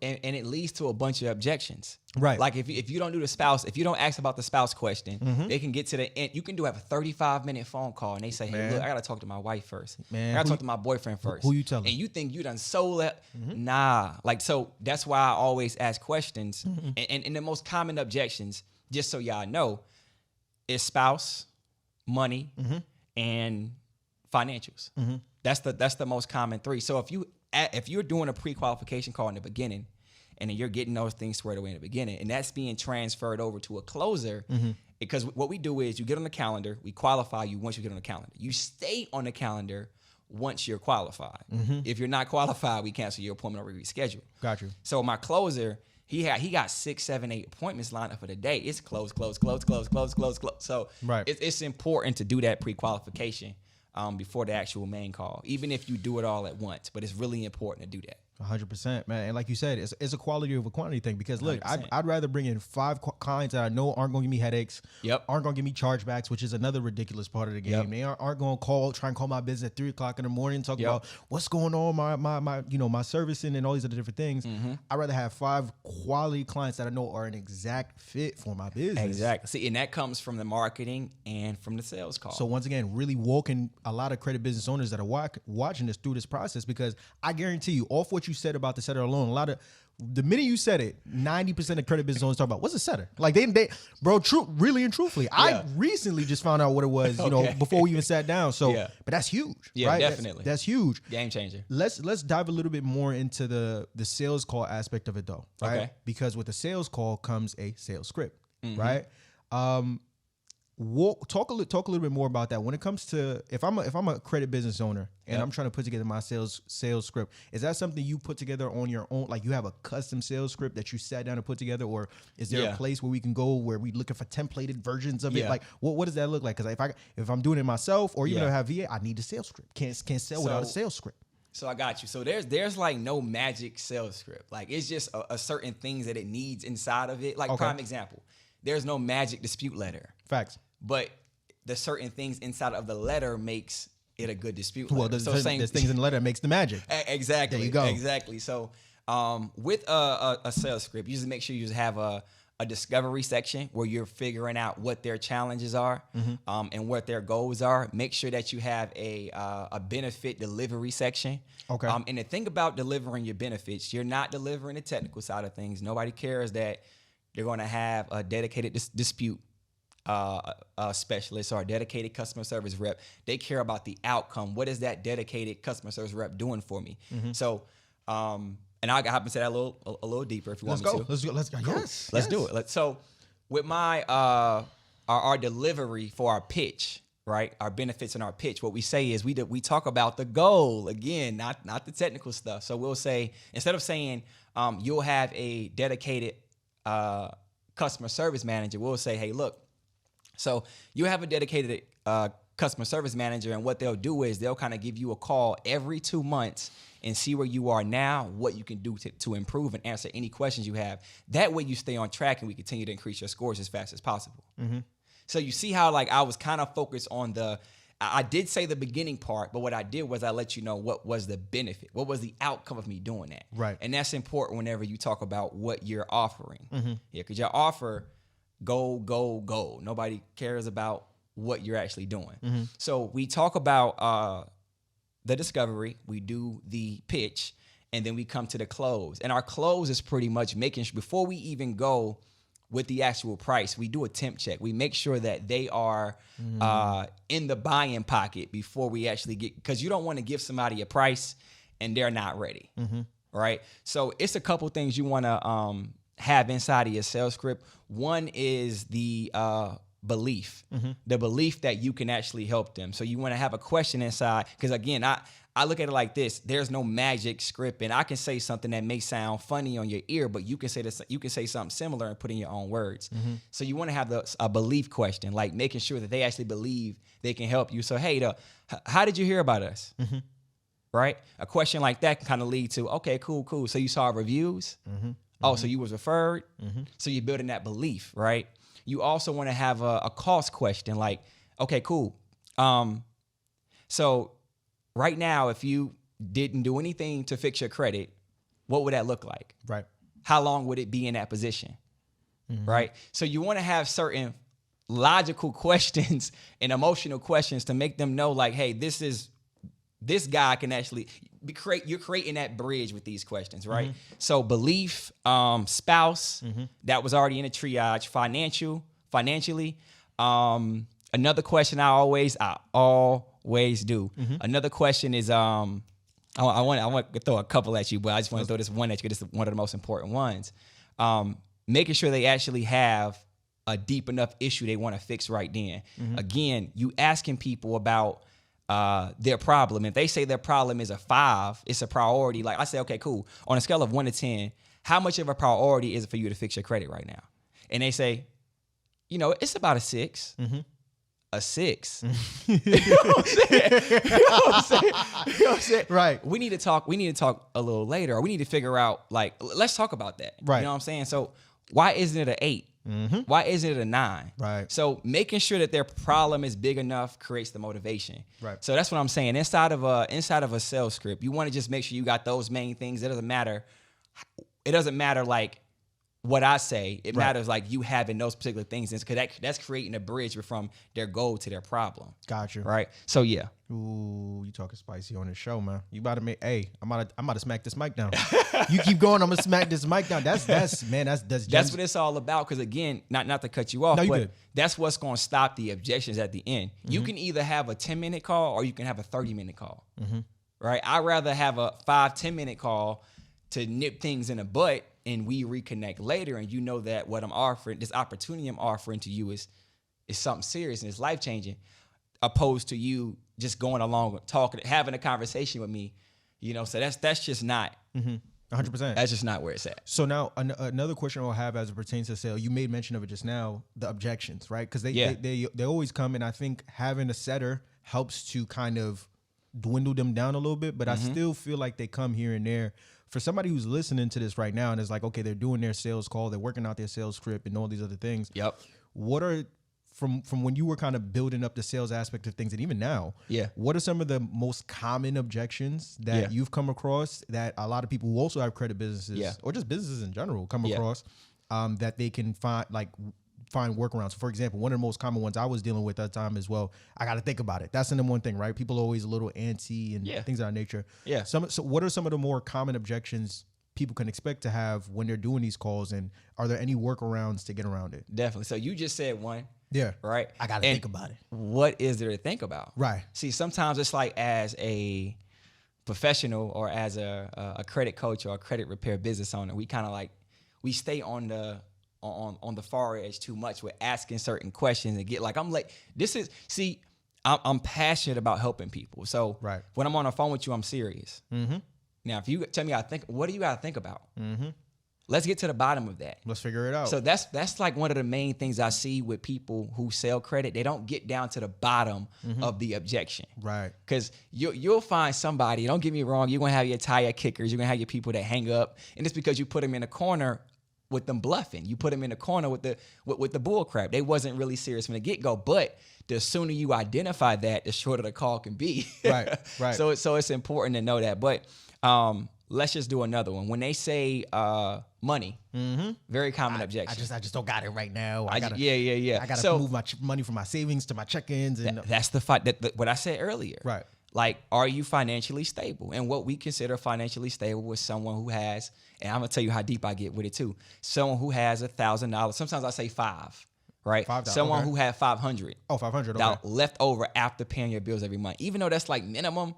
And it leads to a bunch of objections. Right. Like if you don't do the spouse, if you don't ask about the spouse question, they can get to the end. You can have a 35-minute phone call and they say, hey, look, I got to talk to my wife first. I got to talk to my boyfriend first. Who you telling? And you think you done sold that? Nah. Like, so that's why I always ask questions. And the most common objections, just so y'all know, is spouse, money, and financials. That's the most common 3. So if you're doing a pre-qualification call in the beginning, and then you're getting those things squared away in the beginning, and that's being transferred over to a closer, because what we do is you get on the calendar, we qualify you once you get on the calendar. You stay on the calendar once you're qualified. If you're not qualified, we cancel your appointment or we reschedule. Got you. So my closer, he got 6, 7, 8 appointments lined up for the day. It's close. So it's important to do that pre-qualification before the actual main call, even if you do it all at once. But it's really important to do that. 100%, man. And like you said, it's a quality over quantity thing, because look, I'd rather bring in 5 clients that I know aren't going to give me headaches, aren't going to give me chargebacks, which is another ridiculous part of the game. They aren't going to try and call my business at 3 o'clock in the morning, talk about what's going on, my servicing and all these other different things. I'd rather have 5 quality clients that I know are an exact fit for my business. Exactly. See, and that comes from the marketing and from the sales call. So once again, really walking a lot of credit business owners that are watching this through this process, because I guarantee you, off what you said about the setter alone, the minute you said it, 90% of credit business owners talk about what's a setter. Like they bro, really and truthfully, I recently just found out what it was, before we even sat down. So, but that's huge, right? Definitely, that's huge, game changer. Let's dive a little bit more into the sales call aspect of it, though, right? Okay. Because with the sales call comes a sales script, right? Talk a little bit more about that. When it comes to if I'm a credit business owner and I'm trying to put together my sales script, is that something you put together on your own? Like you have a custom sales script that you sat down and put together, or is there a place where we can go where we looking for templated versions of it? Like what does that look like? Because if I'm doing it myself, or even if I have VA, I need a sales script. Can't sell without a sales script. So I got you. So there's like no magic sales script. Like it's just a certain things that it needs inside of it. Like prime example, there's no magic dispute letter. Facts. But the certain things inside of the letter makes it a good dispute letter. Well, there's things in the letter that makes the magic. Exactly. There you go. Exactly. So with a sales script, you just make sure you just have a discovery section where you're figuring out what their challenges are and what their goals are. Make sure that you have a benefit delivery section. Okay. And the thing about delivering your benefits, you're not delivering the technical side of things. Nobody cares that you're going to have a dedicated dispute specialist or a dedicated customer service rep. They care about the outcome. What is that dedicated customer service rep doing for me? So, and I'll hop into that a little deeper if you want me to. Let's go. Cool. Yes. Let's do it. So, with my our delivery for our pitch, right? Our benefits and our pitch. What we say is we talk about the goal again, not the technical stuff. So we'll say, instead of saying you'll have a dedicated customer service manager, we'll say, hey, look. So you have a dedicated customer service manager, and what they'll do is they'll kind of give you a call every 2 months and see where you are now, what you can do to improve and answer any questions you have. That way you stay on track and we continue to increase your scores as fast as possible. So you see how like I was kind of focused on I did say the beginning part, but what I did was I let you know what was the benefit, what was the outcome of me doing that. Right. And that's important whenever you talk about what you're offering. Yeah, because your offer, goal. Nobody cares about what you're actually doing. So we talk about the discovery, we do the pitch, and then we come to the close. And our close is pretty much making sure, before we even go with the actual price, we do a temp check. We make sure that they are in the buying pocket before we actually get, because you don't want to give somebody a price and they're not ready, right? So it's a couple things you want to have inside of your sales script. One is the belief, the belief that you can actually help them. So you want to have a question inside, because again, I look at it like this: there's no magic script, and I can say something that may sound funny on your ear, but you can say this, you can say something similar and put in your own words. So you want to have a belief question, like making sure that they actually believe they can help you. So hey, how did you hear about us? Right? A question like that can kind of lead to, okay, cool. So you saw reviews. Oh, so you was referred. So you're building that belief, right? You also want to have a cost question, like, okay, cool. So right now, if you didn't do anything to fix your credit, what would that look like? Right. How long would it be in that position? Right. So you want to have certain logical questions and emotional questions to make them know, like, hey, this guy can actually you're creating that bridge with these questions, right? So belief, spouse, that was already in a triage, financially. Another question I always do. Another question is, I want to throw a couple at you, but I just want to throw this one at you. This is one of the most important ones. Making sure they actually have a deep enough issue they want to fix right then. Again, you asking people about their problem. If they say their problem is a 5, it's a priority. Like I say, okay, cool. On a scale of 1 to 10, how much of a priority is it for you to fix your credit right now? And they say, you know, it's about a 6. Mm-hmm. A 6. You know what I'm saying? You know what I'm saying? Right. We need to talk a little later, or we need to figure out, like, let's talk about that. Right. You know what I'm saying? So why isn't it an 8? Mm-hmm. Why isn't it a 9? Right. So making sure that their problem is big enough creates the motivation. Right. So that's what I'm saying. Inside of a sales script, you want to just make sure you got those main things. It doesn't matter. It doesn't matter like what I say. It matters like you having those particular things, because that's creating a bridge from their goal to their problem. Gotcha. Right. So yeah. Ooh, you talking spicy on this show, man. You about to make? Hey, I'm about to smack this mic down. You keep going, I'm gonna smack this mic down. That's what it's all about. Because again, not to cut you off, no, you but good. That's what's going to stop the objections at the end. Mm-hmm. You can either have a 10-minute call or you can have a 30-minute call. Mm-hmm. Right. I'd rather have a 5-10-minute call to nip things in the butt, and we reconnect later, and you know that what I'm offering, this opportunity I'm offering to you is something serious and it's life-changing, opposed to you just going along with talking, having a conversation with me, you know. So that's just not 100%. That's just not where it's at. So now another question I'll have as it pertains to sale, you made mention of it just now, the objections, right? Because they always come, and I think having a setter helps to kind of dwindle them down a little bit, but I still feel like they come here and there. For somebody who's listening to this right now and is like, okay, they're doing their sales call, they're working out their sales script and all these other things. Yep. What are, from when you were kind of building up the sales aspect of things, and even now, what are some of the most common objections that you've come across that a lot of people who also have credit businesses or just businesses in general come across that they can find workarounds? So for example, one of the most common ones I was dealing with at the time as well, I got to think about it. That's the number one thing, right? People are always a little antsy and things of that nature. Yeah. So what are some of the more common objections people can expect to have when they're doing these calls, and are there any workarounds to get around it? Definitely. So you just said one. Yeah. Right? I got to think about it. What is there to think about? Right. See, sometimes it's like, as a professional or as a credit coach or a credit repair business owner, we kind of like, we stay on the far edge too much with asking certain questions and get like, I'm passionate about helping people. So when I'm on the phone with you, I'm serious. Mm-hmm. Now, if you tell me what do you got to think about? Mm-hmm. Let's get to the bottom of that. Let's figure it out. So that's like one of the main things I see with people who sell credit. They don't get down to the bottom of the objection. Right. Because you'll find somebody, don't get me wrong, you're going to have your tire kickers, you're going to have your people that hang up, and it's because you put them in a corner with them bluffing. You put them in the corner with the bull crap. They wasn't really serious from the get-go. But the sooner you identify that, the shorter the call can be. Right. So it's important to know that. But let's just do another one. When they say money, very common objection. I just don't got it right now. I gotta move my money from my savings to my check-ins. And that's the fight. What I said earlier. Right. Like, are you financially stable? And what we consider financially stable is someone who has, and I'm gonna tell you how deep I get with it too. Someone who has $1,000. Sometimes I say $5,000, right? Someone who had $500. Oh, $500. Okay. Left over after paying your bills every month. Even though that's like minimum,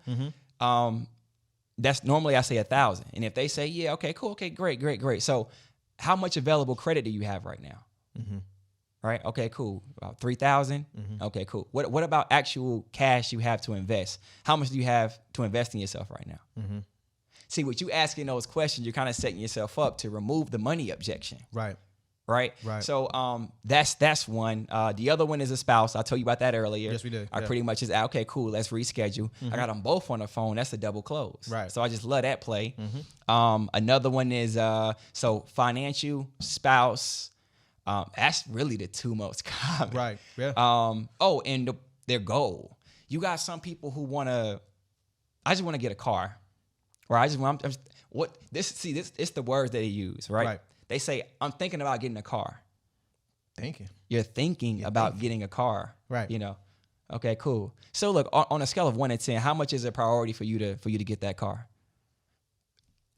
that's normally I say $1,000. And if they say, yeah, okay, cool, okay, great. So, how much available credit do you have right now? Mm-hmm. Right. Okay, cool. About 3,000. Mm-hmm. Okay, cool. What about actual cash you have to invest? How much do you have to invest in yourself right now? Mm-hmm. See, with you asking those questions, you're kind of setting yourself up to remove the money objection. Right. So that's one. The other one is a spouse. I told you about that earlier. Yes, we did. I pretty much just, okay, cool, let's reschedule. Mm-hmm. I got them both on the phone. That's a double close. Right. So I just let that play. Mm-hmm. Another one is so financial, spouse. That's really the two most common. Right. Yeah. And their goal. You got some people who I just want to get a car, or it's the words that they use, right? They say, I'm thinking about getting a car. Thinking. You're thinking about getting a car. Right. You know. Okay, cool. So look, on a scale of 1 to 10, how much is a priority for you to get that car?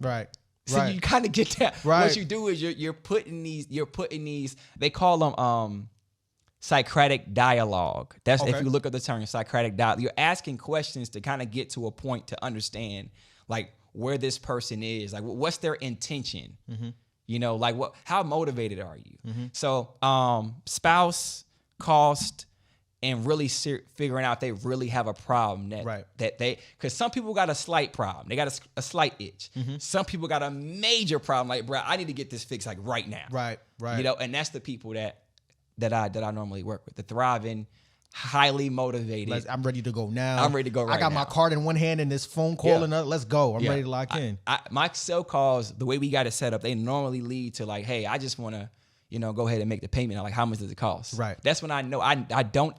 Right. So you kind of get that. Right. What you do is you're putting these, they call them Socratic dialogue. That's if you look at the term Socratic dialogue, you're asking questions to kind of get to a point to understand like where this person is, like what's their intention. Mm-hmm. You know, like how motivated are you? Mm-hmm. So spouse, cost, and really figuring out if they really have a problem that they, because some people got a slight problem. They got a slight itch. Some people got a major problem. Like, bro, I need to get this fixed like right now. Right. You know, and that's the people that I normally work with. The thriving, highly motivated. I'm ready to go now. I'm ready to go right now. I got my card in one hand and this phone call in another. Let's go. I'm ready to lock in. My sell calls, the way we got it set up, they normally lead to like, hey, I just want to, you know, go ahead and make the payment. I'm like, how much does it cost? Right. That's when I know. I don't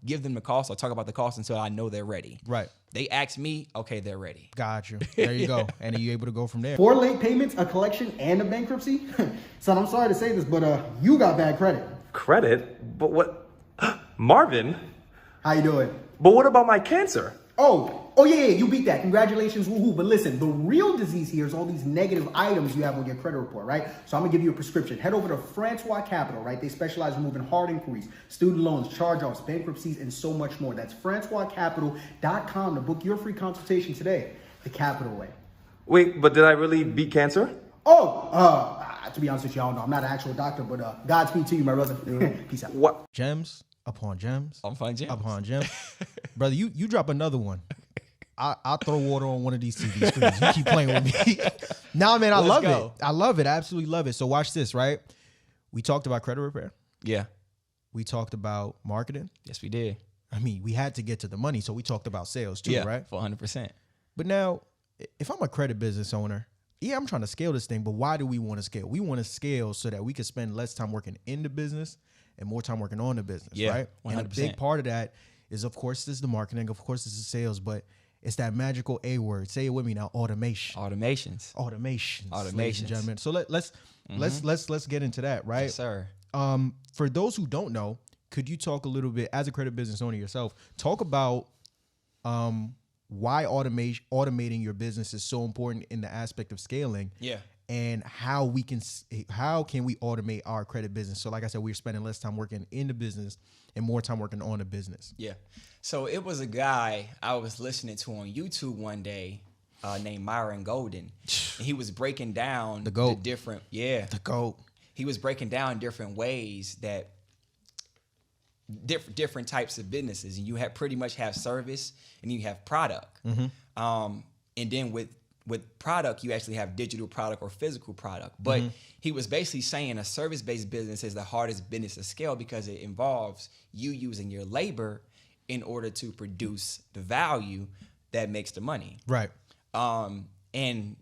give them the cost or talk about the cost until I know they're ready. Right. They ask me, okay, they're ready. Got you. There you go. And are you able to go from there? 4 late payments, a collection, and a bankruptcy? Son, I'm sorry to say this, but you got bad credit. Credit? But what? Marvin? How you doing? But what about my cancer? Oh yeah, you beat that. Congratulations, woohoo. But listen, the real disease here is all these negative items you have on your credit report, right? So I'm gonna give you a prescription. Head over to Francois Capital, right? They specialize in moving hard inquiries, student loans, charge-offs, bankruptcies, and so much more. That's FrancoisCapital.com to book your free consultation today. The Capital way. Wait, but did I really beat cancer? To be honest with you, I don't know. I'm not an actual doctor, but Godspeed to you, my brother. Peace out. What? Gems upon gems. Upon gems. Upon gems. Brother, you drop another one. I'll throw water on one of these TV screens. You keep playing with me. Nah, man, I love it. I love it. I absolutely love it. So watch this, right? We talked about credit repair. Yeah. We talked about marketing. Yes, we did. I mean, we had to get to the money, so we talked about sales too, right? For 100%. But now, if I'm a credit business owner, I'm trying to scale this thing, but why do we want to scale? We want to scale so that we can spend less time working in the business and more time working on the business, right? 100%. And a big part of that is, of course, this is the marketing. Of course, this is sales, but it's that magical A word. Say it with me now. Automation. Automations. Ladies and gentlemen. So let's get into that, right? Yes, sir. For those who don't know, could you talk a little bit as a credit business owner yourself? Talk about why automating your business is so important in the aspect of scaling. Yeah. And how can we automate our credit business? So like I said, we're spending less time working in the business and more time working on the business. Yeah. So it was a guy I was listening to on YouTube one day named Myron Golden. And he was breaking down the GOAT. The GOAT. He was breaking down different ways that different types of businesses, and you pretty much have service and you have product. And then with product, you actually have digital product or physical product. But he was basically saying a service-based business is the hardest business to scale because it involves you using your labor in order to produce the value that makes the money. Right. And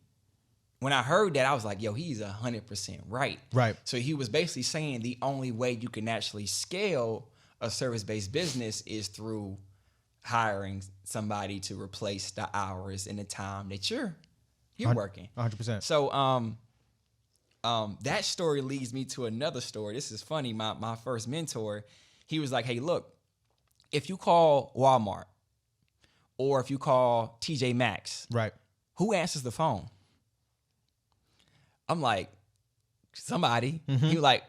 when I heard that, I was like, yo, he's 100% right. Right. So he was basically saying the only way you can actually scale a service-based business is through hiring somebody to replace the hours and the time that you're working. 100%. So that story leads me to another story. This is funny. My first mentor, he was like, hey, look, if you call Walmart or if you call TJ Maxx, right, who answers the phone? I'm like, somebody. He was like,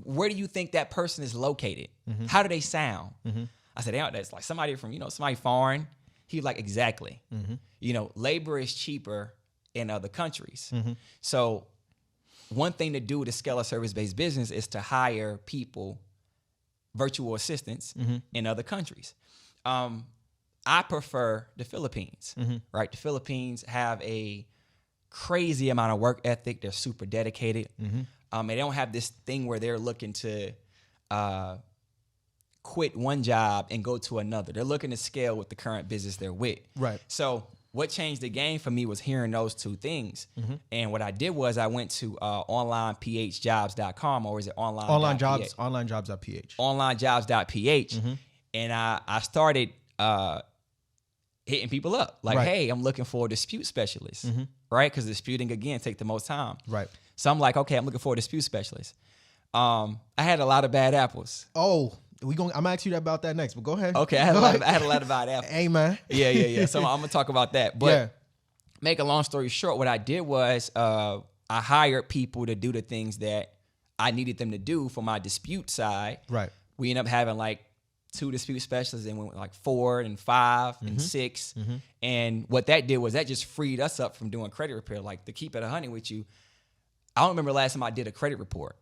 where do you think that person is located? How do they sound? I said, that's like somebody from, somebody foreign. He was like, exactly. Labor is cheaper in other countries. So one thing to do to scale a service-based business is to hire people, virtual assistants in other countries. I prefer the Philippines, right? The Philippines have a crazy amount of work ethic. They're super dedicated. And they don't have this thing where they're looking to quit one job and go to another. They're looking to scale with the current business they're with. Right. So what changed the game for me was hearing those two things. And what I did was I went to onlinephjobs.com, or is it onlinejobs.ph? Onlinejobs.ph. And I started hitting people up like, hey, I'm looking for a dispute specialist, right? Because disputing, again, take the most time. Right. So I'm like, okay, I'm looking for a dispute specialist. I had a lot of bad apples. Oh, I'm gonna ask you about that next, but go ahead. Okay, I had a lot of bad apples. Hey, man. Yeah. So I'm gonna talk about that. But make a long story short, what I did was I hired people to do the things that I needed them to do for my dispute side. Right. We ended up having like 2 dispute specialists, and we went like 4 and 5 and 6. And what that did was that just freed us up from doing credit repair. Like, to keep it 100 with you, I don't remember the last time I did a credit report.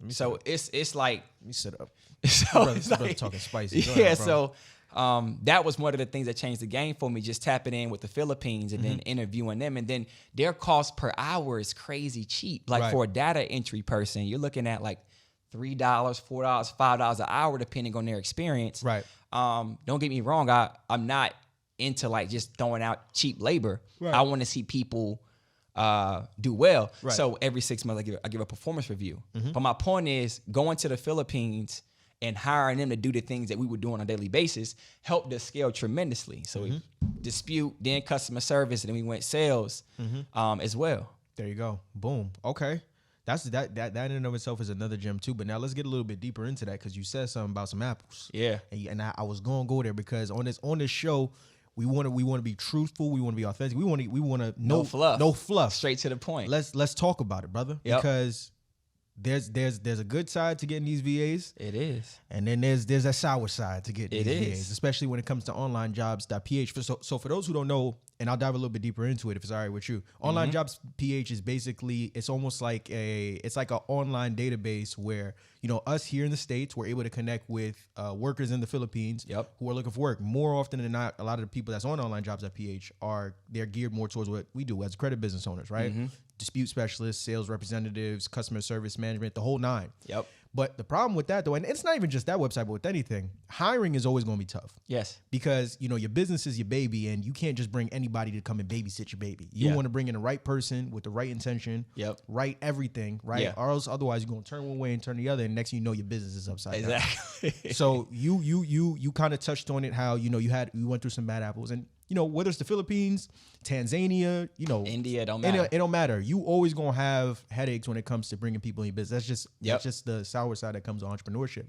So it's like, let me sit up. So brother talking spicy. Yeah, so that was one of the things that changed the game for me, just tapping in with the Philippines and then interviewing them. And then their cost per hour is crazy cheap. Like for a data entry person, you're looking at like $3, $4, $5 an hour, depending on their experience. Right. Don't get me wrong. I'm not into like just throwing out cheap labor. Right. I want to see people do well. Right. So every 6 months I give a performance review. But my point is, going to the Philippines and hiring them to do the things that we would do on a daily basis helped us scale tremendously. So we dispute, then customer service, and then we went sales as well. There you go. Boom. Okay. That in and of itself is another gem too. But now let's get a little bit deeper into that, because you said something about some apples. Yeah. And I was going to go there because on this show, we want to be truthful. We want to be authentic. We want to no fluff. No fluff. Straight to the point. Let's talk about it, brother. Yep. Because there's a good side to getting these VAs. It is. And then there's a sour side to getting these VAs, especially when it comes to onlinejobs.ph. So for those who don't know, and I'll dive a little bit deeper into it if it's all right with you. Online Jobs PH is basically, it's almost like an online database where, us here in the States, we're able to connect with workers in the Philippines who are looking for work. More often than not, a lot of the people that's on onlinejobs.ph they're geared more towards what we do as credit business owners, right? Dispute specialists, sales representatives, customer service management, the whole nine. Yep. But the problem with that, though, and it's not even just that website, but with anything, hiring is always going to be tough. Yes. Because, your business is your baby, and you can't just bring anybody to come and babysit your baby. You want to bring in the right person with the right intention, right everything, right? Yeah. Or else otherwise you're going to turn one way and turn the other, and next thing you know, your business is upside down. Exactly. So you kind of touched on it, how, you went through some bad apples. And, whether it's the Philippines, Tanzania, India, don't matter. It don't matter. You always gonna have headaches when it comes to bringing people in your business. That's just the sour side that comes with entrepreneurship.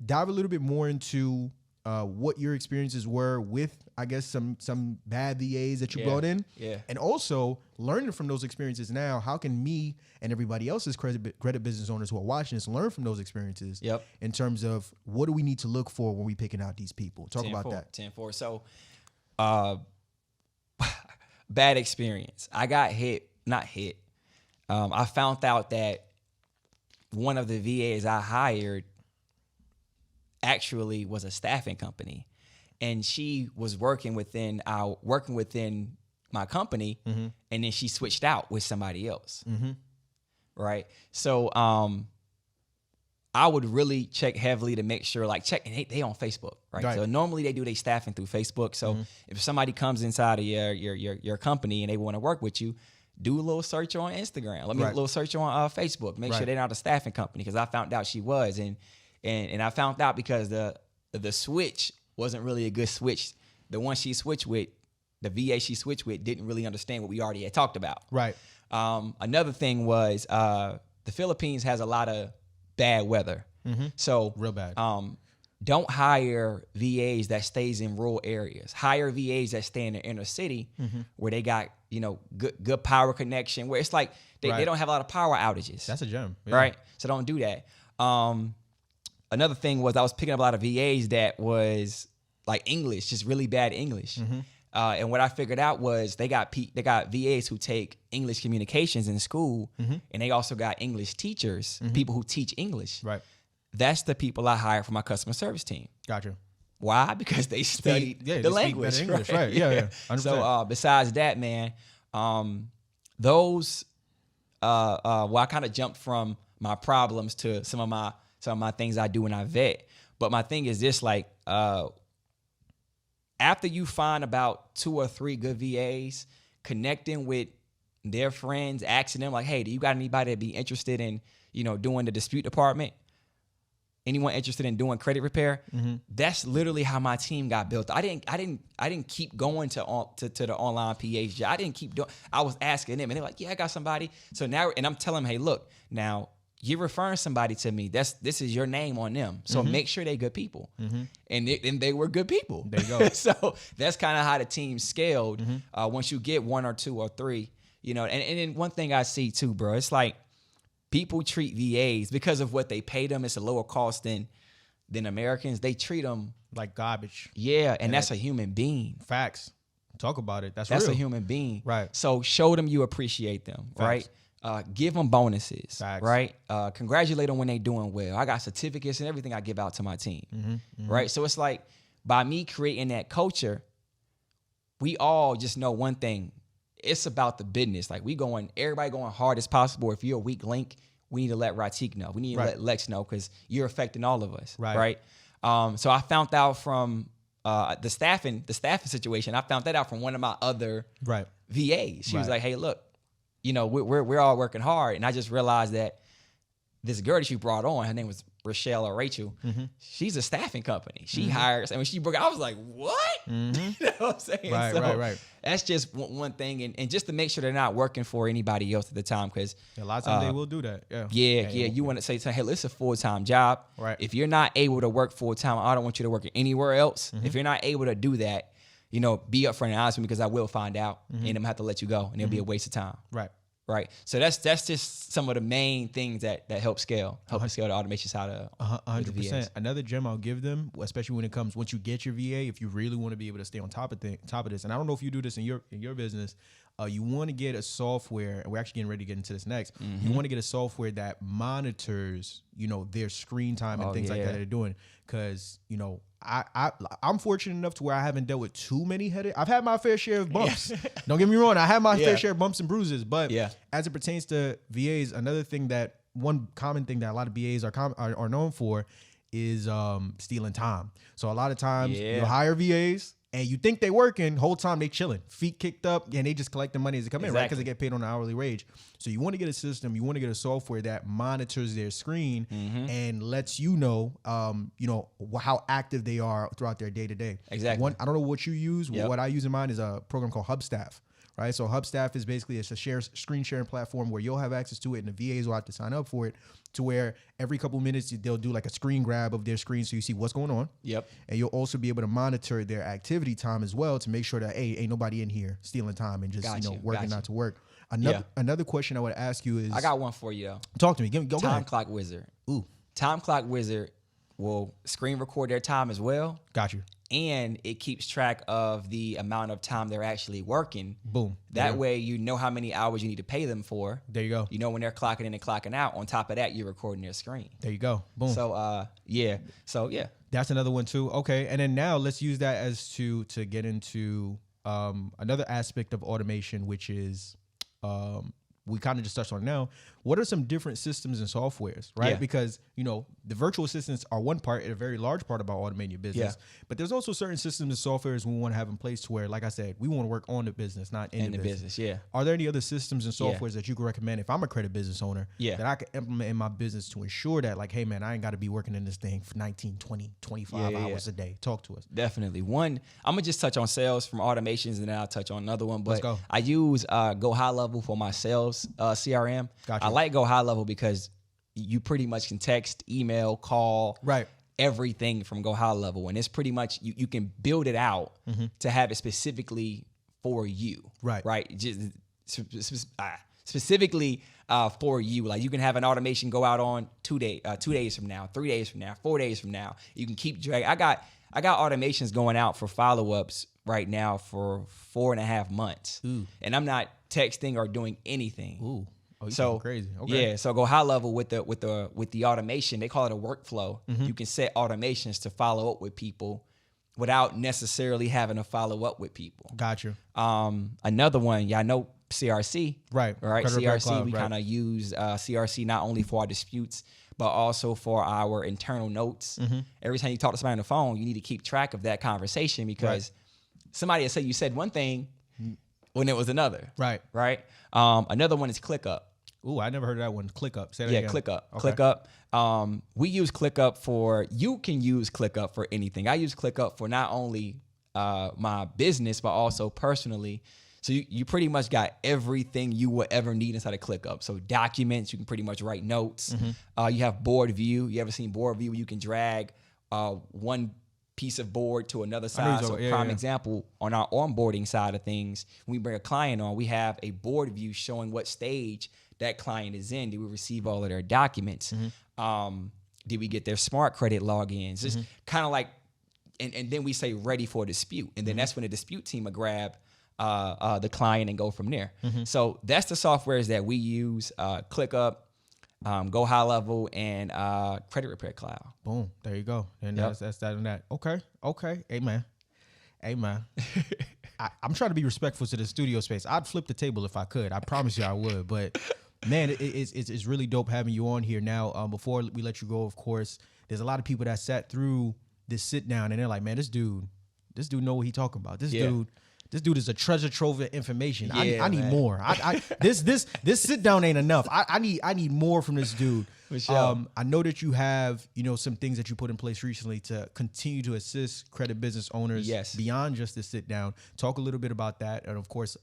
Dive a little bit more into what your experiences were with, I guess, some bad VAs that you brought in. Yeah. And also learning from those experiences now, how can me and everybody else's credit business owners who are watching this learn from those experiences in terms of what do we need to look for when we picking out these people? Talk about that. 10-4. So bad experience. I got not hit. I found out that one of the VAs I hired actually was a staffing company, and she was working within my company, and then she switched out with somebody else. Right. So, I would really check heavily to make sure, and they on Facebook, right? So normally they do their staffing through Facebook. So if somebody comes inside of your company and they want to work with you, do a little search on Instagram. Let me do a little search on Facebook. Make sure they're not a staffing company, because I found out she was, and I found out because the switch wasn't really a good switch. The one she switched with, the VA she switched with, didn't really understand what we already had talked about. Right. Another thing was the Philippines has a lot of bad weather. So real bad. Don't hire VAs that stays in rural areas. Hire VAs that stay in the inner city where they got, good power connection, where it's like they don't have a lot of power outages. That's a gem. Yeah. Right? So don't do that. Another thing was I was picking up a lot of VAs that was like English, just really bad English. And what I figured out was they got VAs who take English communications in school, and they also got English teachers, people who teach English. Right. That's the people I hired for my customer service team. Gotcha. Why? Because they studied the language. English, right? Yeah. 100%. So besides that, man, those I kind of jumped from my problems to some of my things I do when I vet. But my thing is this, after you find about 2 or 3 good VAs, connecting with their friends, asking them hey, do you got anybody that be interested in, doing the dispute department? Anyone interested in doing credit repair? That's literally how my team got built. I didn't keep going to the online PH. I didn't keep doing. I was asking them, and they're like, yeah, I got somebody. So now, and I'm telling them, hey, look, now you're referring somebody to me. This is your name on them. So make sure they're good people. And they were good people. There you go. So that's kind of how the team scaled. Once you get 1 or 2 or 3, and then one thing I see too, bro, it's like people treat VAs because of what they pay them. It's a lower cost than Americans. They treat them like garbage. Yeah, and that's a human being. Facts. Talk about it. That's real. a human being. Right. So show them you appreciate them. Facts. Right. give them bonuses, right? Congratulate them when they're doing well. I got certificates and everything I give out to my team, right? So it's like by me creating that culture, we all just know one thing. It's about the business. Like everybody going hard as possible. If you're a weak link, we need to let Ratiq know. We need to let Lex know because you're affecting all of us, right? So I found out from the staffing situation. I found that out from one of my other VAs. She was like, "Hey, look, we're all working hard," and I just realized that this girl that she brought on, her name was Rochelle or Rachel. She's a staffing company. She hires, and when she broke, I was like, "What?" You know what I'm saying? Right. That's just one thing, and just to make sure they're not working for anybody else at the time, because a lot of times they will do that. Yeah. You want to say, "Hey, it's a full-time job. Right. If you're not able to work full-time, I don't want you to work anywhere else. If you're not able to do that, be upfront and honest with me because I will find out, and I'm gonna have to let you go, and it'll be a waste of time." Right. So that's just some of the main things that help scale the automation side of 100%. Another gem I'll give them, especially when it comes once you get your VA, if you really want to be able to stay on top of this, and I don't know if you do this in your business, you want to get a software, and we're actually getting ready to get into this next. You want to get a software that monitors, their screen time and things like that they're doing, because I'm fortunate enough to where I haven't dealt with too many headaches. I've had my fair share of bumps. Don't get me wrong. I have my fair share of bumps and bruises. But as it pertains to VAs, one common thing that a lot of VAs are known for is stealing time. So a lot of times you hire VAs and you think they working, whole time they chilling, feet kicked up, and they just collect the money as it come in, right? Because they get paid on an hourly wage. So you want to get a system, you want to get a software that monitors their screen and lets you know, how active they are throughout their day to day. Exactly. I don't know what you use. What I use in mine is a program called Hubstaff. Right, so Hubstaff is basically a screen sharing platform where you'll have access to it, and the VAs will have to sign up for it. To where every couple of minutes they'll do like a screen grab of their screen, so you see what's going on. And you'll also be able to monitor their activity time as well to make sure that ain't nobody in here stealing time and just working not to work. Another question I would ask you is, I got one for you though. Talk to me. Go Time Clock Wizard. Ooh, Time Clock Wizard will screen record their time as well. Got you. And it keeps track of the amount of time they're actually working. Boom. That way you know how many hours you need to pay them for. There you go. You know when they're clocking in and clocking out. On top of that, you're recording their screen. There you go. Boom. So That's another one too. Okay. And then now let's use that as to get into another aspect of automation, which is we kind of just touched on now. What are some different systems and softwares, right? Because, the virtual assistants are one part, a very large part about automating your business. But there's also certain systems and softwares we want to have in place to where, like I said, we want to work on the business, not in the business. Are there any other systems and softwares that you could recommend if I'm a credit business owner that I could implement in my business to ensure that, like, hey, man, I ain't got to be working in this thing for 19, 20, 25 hours a day? Talk to us. Definitely. One, I'm going to just touch on sales from automations, and then I'll touch on another one. But Let's go. I use Go High Level for my sales CRM. Gotcha. I like Go High Level because you pretty much can text, email, call, everything from Go High Level. And it's pretty much, you can build it out to have it specifically for you. Right. Just specifically for you. Like you can have an automation go out on 2 days from now, 3 days from now, 4 days from now. You can keep dragging. I got automations going out for follow-ups right now for 4.5 months. Ooh. And I'm not texting or doing anything. Ooh. Oh, so crazy. Okay. Yeah, so Go High Level with the automation. They call it a workflow. You can set automations to follow up with people without necessarily having to follow up with people. Gotcha. Another one, I know CRC. Right. CRC, we kind of use CRC not only for our disputes, but also for our internal notes. Every time you talk to somebody on the phone, you need to keep track of that conversation because somebody will say you said one thing when it was another. Right. Another one is ClickUp. Ooh, I never heard of that one. ClickUp. Say that again. ClickUp. Okay. ClickUp. We use ClickUp you can use ClickUp for anything. I use ClickUp for not only my business, but also personally. So you pretty much got everything you will ever need inside of ClickUp. So documents, you can pretty much write notes. You have board view. You ever seen board view where you can drag one piece of board to another side? So prime example, on our onboarding side of things, when we bring a client on, we have a board view showing what stage that client is in. Did we receive all of their documents? Did we get their smart credit logins? Just kind of like, and then we say ready for a dispute. And then that's when the dispute team will grab the client and go from there. So that's the softwares that we use: ClickUp, Go High Level, and Credit Repair Cloud. Boom. There you go. And that's that and that. Okay. Amen. I'm trying to be respectful to the studio space. I'd flip the table if I could. I promise you I would. But man, it's really dope having you on here now. Before we let you go, of course, there's a lot of people that sat through this sit down and they're like, man, this dude know what he talking about. This dude is a treasure trove of information. I need more. This sit down ain't enough. I need more from this dude. Sure. I know that you have, some things that you put in place recently to continue to assist credit business owners beyond just the sit down. Talk a little bit about that, and of course,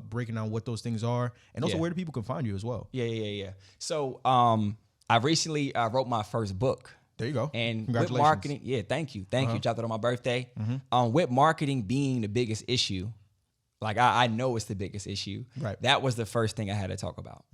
breaking down what those things are, and also where the people can find you as well. Yeah. So, I recently wrote my first book. There you go. And with marketing, thank you. Dropped it on my birthday. With marketing being the biggest issue, like I know it's the biggest issue. Right. That was the first thing I had to talk about.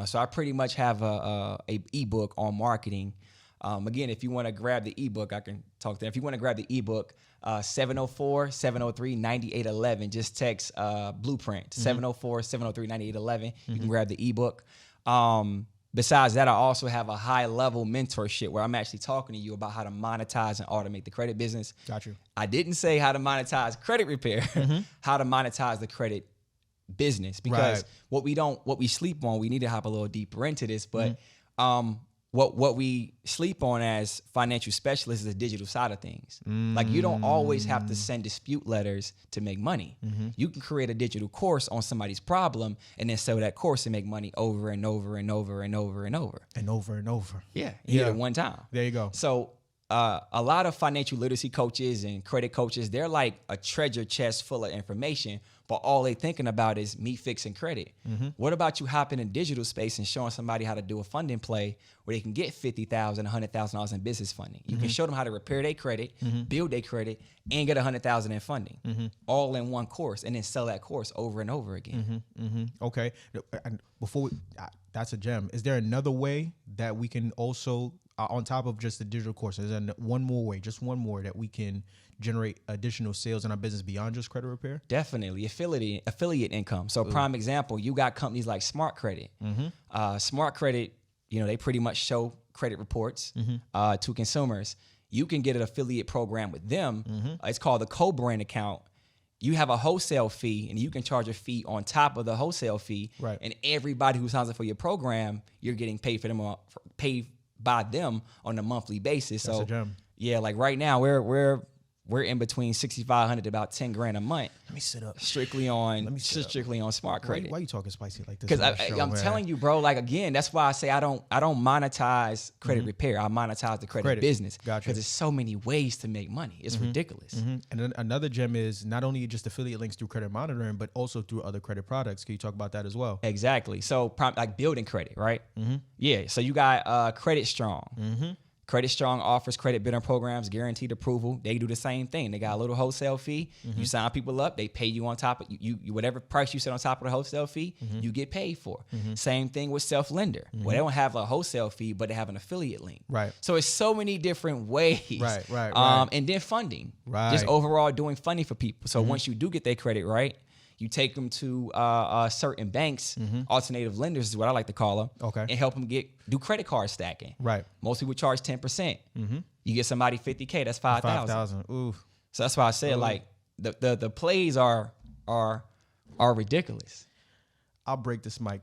So I pretty much have a ebook on marketing. Again, if you want to grab the ebook, I can talk to them. If you want to grab the ebook, 704-703-9811. Just text Blueprint 704-703-9811. You can grab the ebook. Besides that, I also have a high-level mentorship where I'm actually talking to you about how to monetize and automate the credit business. Got you. I didn't say how to monetize credit repair, how to monetize the credit business, because what we sleep on, we need to hop a little deeper into this, but what we sleep on as financial specialists is the digital side of things. Like you don't always have to send dispute letters to make money. You can create a digital course on somebody's problem and then sell that course and make money over and over and over and over and over. And over and over. Yeah. At one time. There you go. So a lot of financial literacy coaches and credit coaches, they're like a treasure chest full of information, but all they thinking about is me fixing credit. What about you hopping in digital space and showing somebody how to do a funding play where they can get $50,000, $100,000 in business funding? You can show them how to repair their credit, build their credit, and get $100,000 in funding, all in one course, and then sell that course over and over again. Okay. And that's a gem. Is there another way that we can also, on top of just the digital course, is there one more way, just one more, that we can generate additional sales in our business beyond just credit repair? Definitely. Affiliate income. So prime example, you got companies like Smart Credit. Smart Credit, they pretty much show credit reports to consumers. You can get an affiliate program with them. It's called the co-brand account. You have a wholesale fee, and you can charge a fee on top of the wholesale fee. Right. And everybody who signs up for your program, you're getting paid paid by them on a monthly basis. That's a gem. Yeah, like right now we're in between $6,500 to about $10,000 a month. Let me sit up. Strictly on Smart Credit. Why are you talking spicy like this? Because I'm telling you, bro. Like again, that's why I say I don't monetize credit repair. I monetize the credit business. Gotcha. Because there's so many ways to make money. It's ridiculous. And then another gem is not only just affiliate links through credit monitoring, but also through other credit products. Can you talk about that as well? Exactly. So like building credit, right? Yeah. So you got Credit Strong. Credit Strong offers credit building programs, guaranteed approval. They do the same thing. They got a little wholesale fee. You sign people up. They pay you on top of you whatever price you set on top of the wholesale fee, you get paid for. Same thing with Self Lender. Well, they don't have a wholesale fee, but they have an affiliate link. Right. So it's so many different ways. Right. And then funding. Right. Just overall doing funding for people. So once you do get their credit right, you take them to certain banks, alternative lenders is what I like to call them, okay, and help them do credit card stacking. Right. Most people charge 10%. You get somebody $50K, that's $5,000. Ooh. So that's why I said like the plays are ridiculous. I'll break this mic.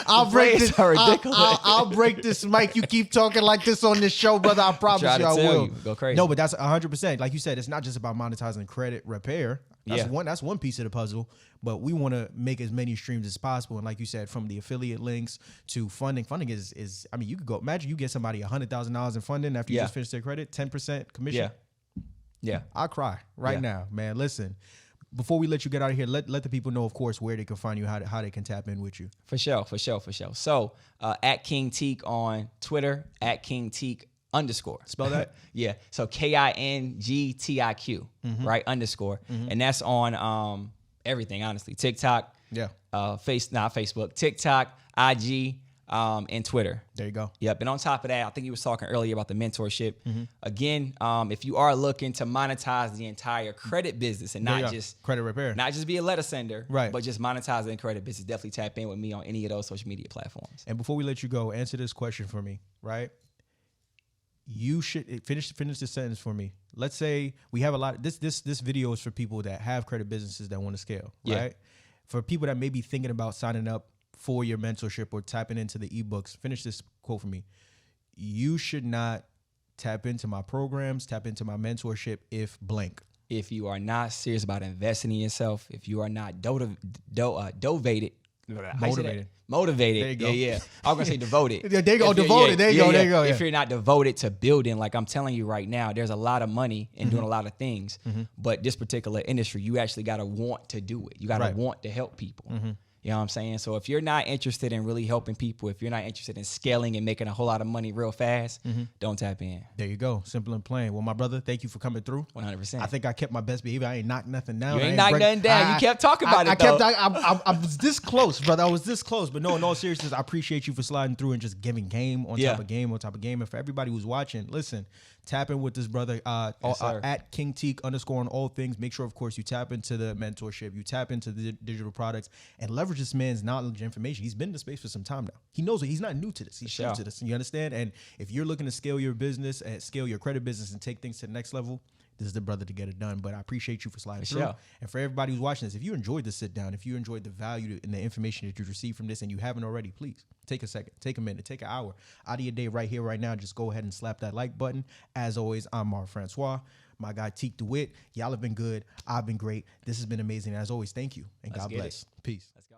I'll break this. I'll break this mic. You keep talking like this on this show, brother. I promise you I will. Go crazy. No, but that's 100%. Like you said, it's not just about monetizing credit repair. That's one piece of the puzzle. But we want to make as many streams as possible. And like you said, from the affiliate links to funding. Funding is I mean, you could go. Imagine you get somebody $100,000 in funding after you just finish their credit, 10% commission. Yeah. I'll cry right now, man. Listen. Before we let you get out of here, let the people know, of course, where they can find you, how they can tap in with you. For sure. So at King Teak on Twitter, at King Teak _. Spell that? Yeah. So KINGTIQ, right? _. And that's on everything, honestly. TikTok. Yeah. Facebook, TikTok, IG, and Twitter. There you go. Yep. And on top of that, I think you was talking earlier about the mentorship. Again, if you are looking to monetize the entire credit business and not just credit repair, not just be a letter sender, right, but just monetize the credit business, definitely tap in with me on any of those social media platforms. And before we let you go, answer this question for me, right? You should finish this sentence for me. Let's say we have a lot of this video is for people that have credit businesses that want to scale, right? For people that may be thinking about signing up for your mentorship or tapping into the ebooks, finish this quote for me. You should not tap into my programs, tap into my mentorship if blank. If you are not serious about investing in yourself, if you are not motivated. There you go. Yeah. I was gonna say devoted. There you go. Devoted. There you go. There you go. If you're not devoted to building, like I'm telling you right now, there's a lot of money in doing a lot of things. But this particular industry, you actually gotta want to do it. You gotta want to help people. You know what I'm saying? So if you're not interested in really helping people, if you're not interested in scaling and making a whole lot of money real fast, don't tap in. There you go. Simple and plain. Well, my brother, thank you for coming through. 100%. I think I kept my best behavior. I ain't knocked nothing down. You ain't knocked nothing down. You kept talking about it, I was this close, brother. I was this close. But no, in all seriousness, I appreciate you for sliding through and just giving game on top of game on top of game. And for everybody who's watching, listen, tap in with this brother at King Teak _ on all things. Make sure, of course, you tap into the mentorship, you tap into the digital products, and leverage this man's knowledge and information. He's been in the space for some time now. He knows it. He's not new to this. He's new to this. You understand? And if you're looking to scale your business and scale your credit business and take things to the next level, this is the brother to get it done. But I appreciate you for sliding through. And for everybody who's watching this, if you enjoyed the sit down, if you enjoyed the value and the information that you received from this and you haven't already, please take a second, take a minute, take an hour out of your day right here, right now. Just go ahead and slap that like button. As always, I'm Mark Francois. My guy, Ratiq Dewitt. Y'all have been good. I've been great. This has been amazing. As always, thank you. And God bless. Peace. Let's go.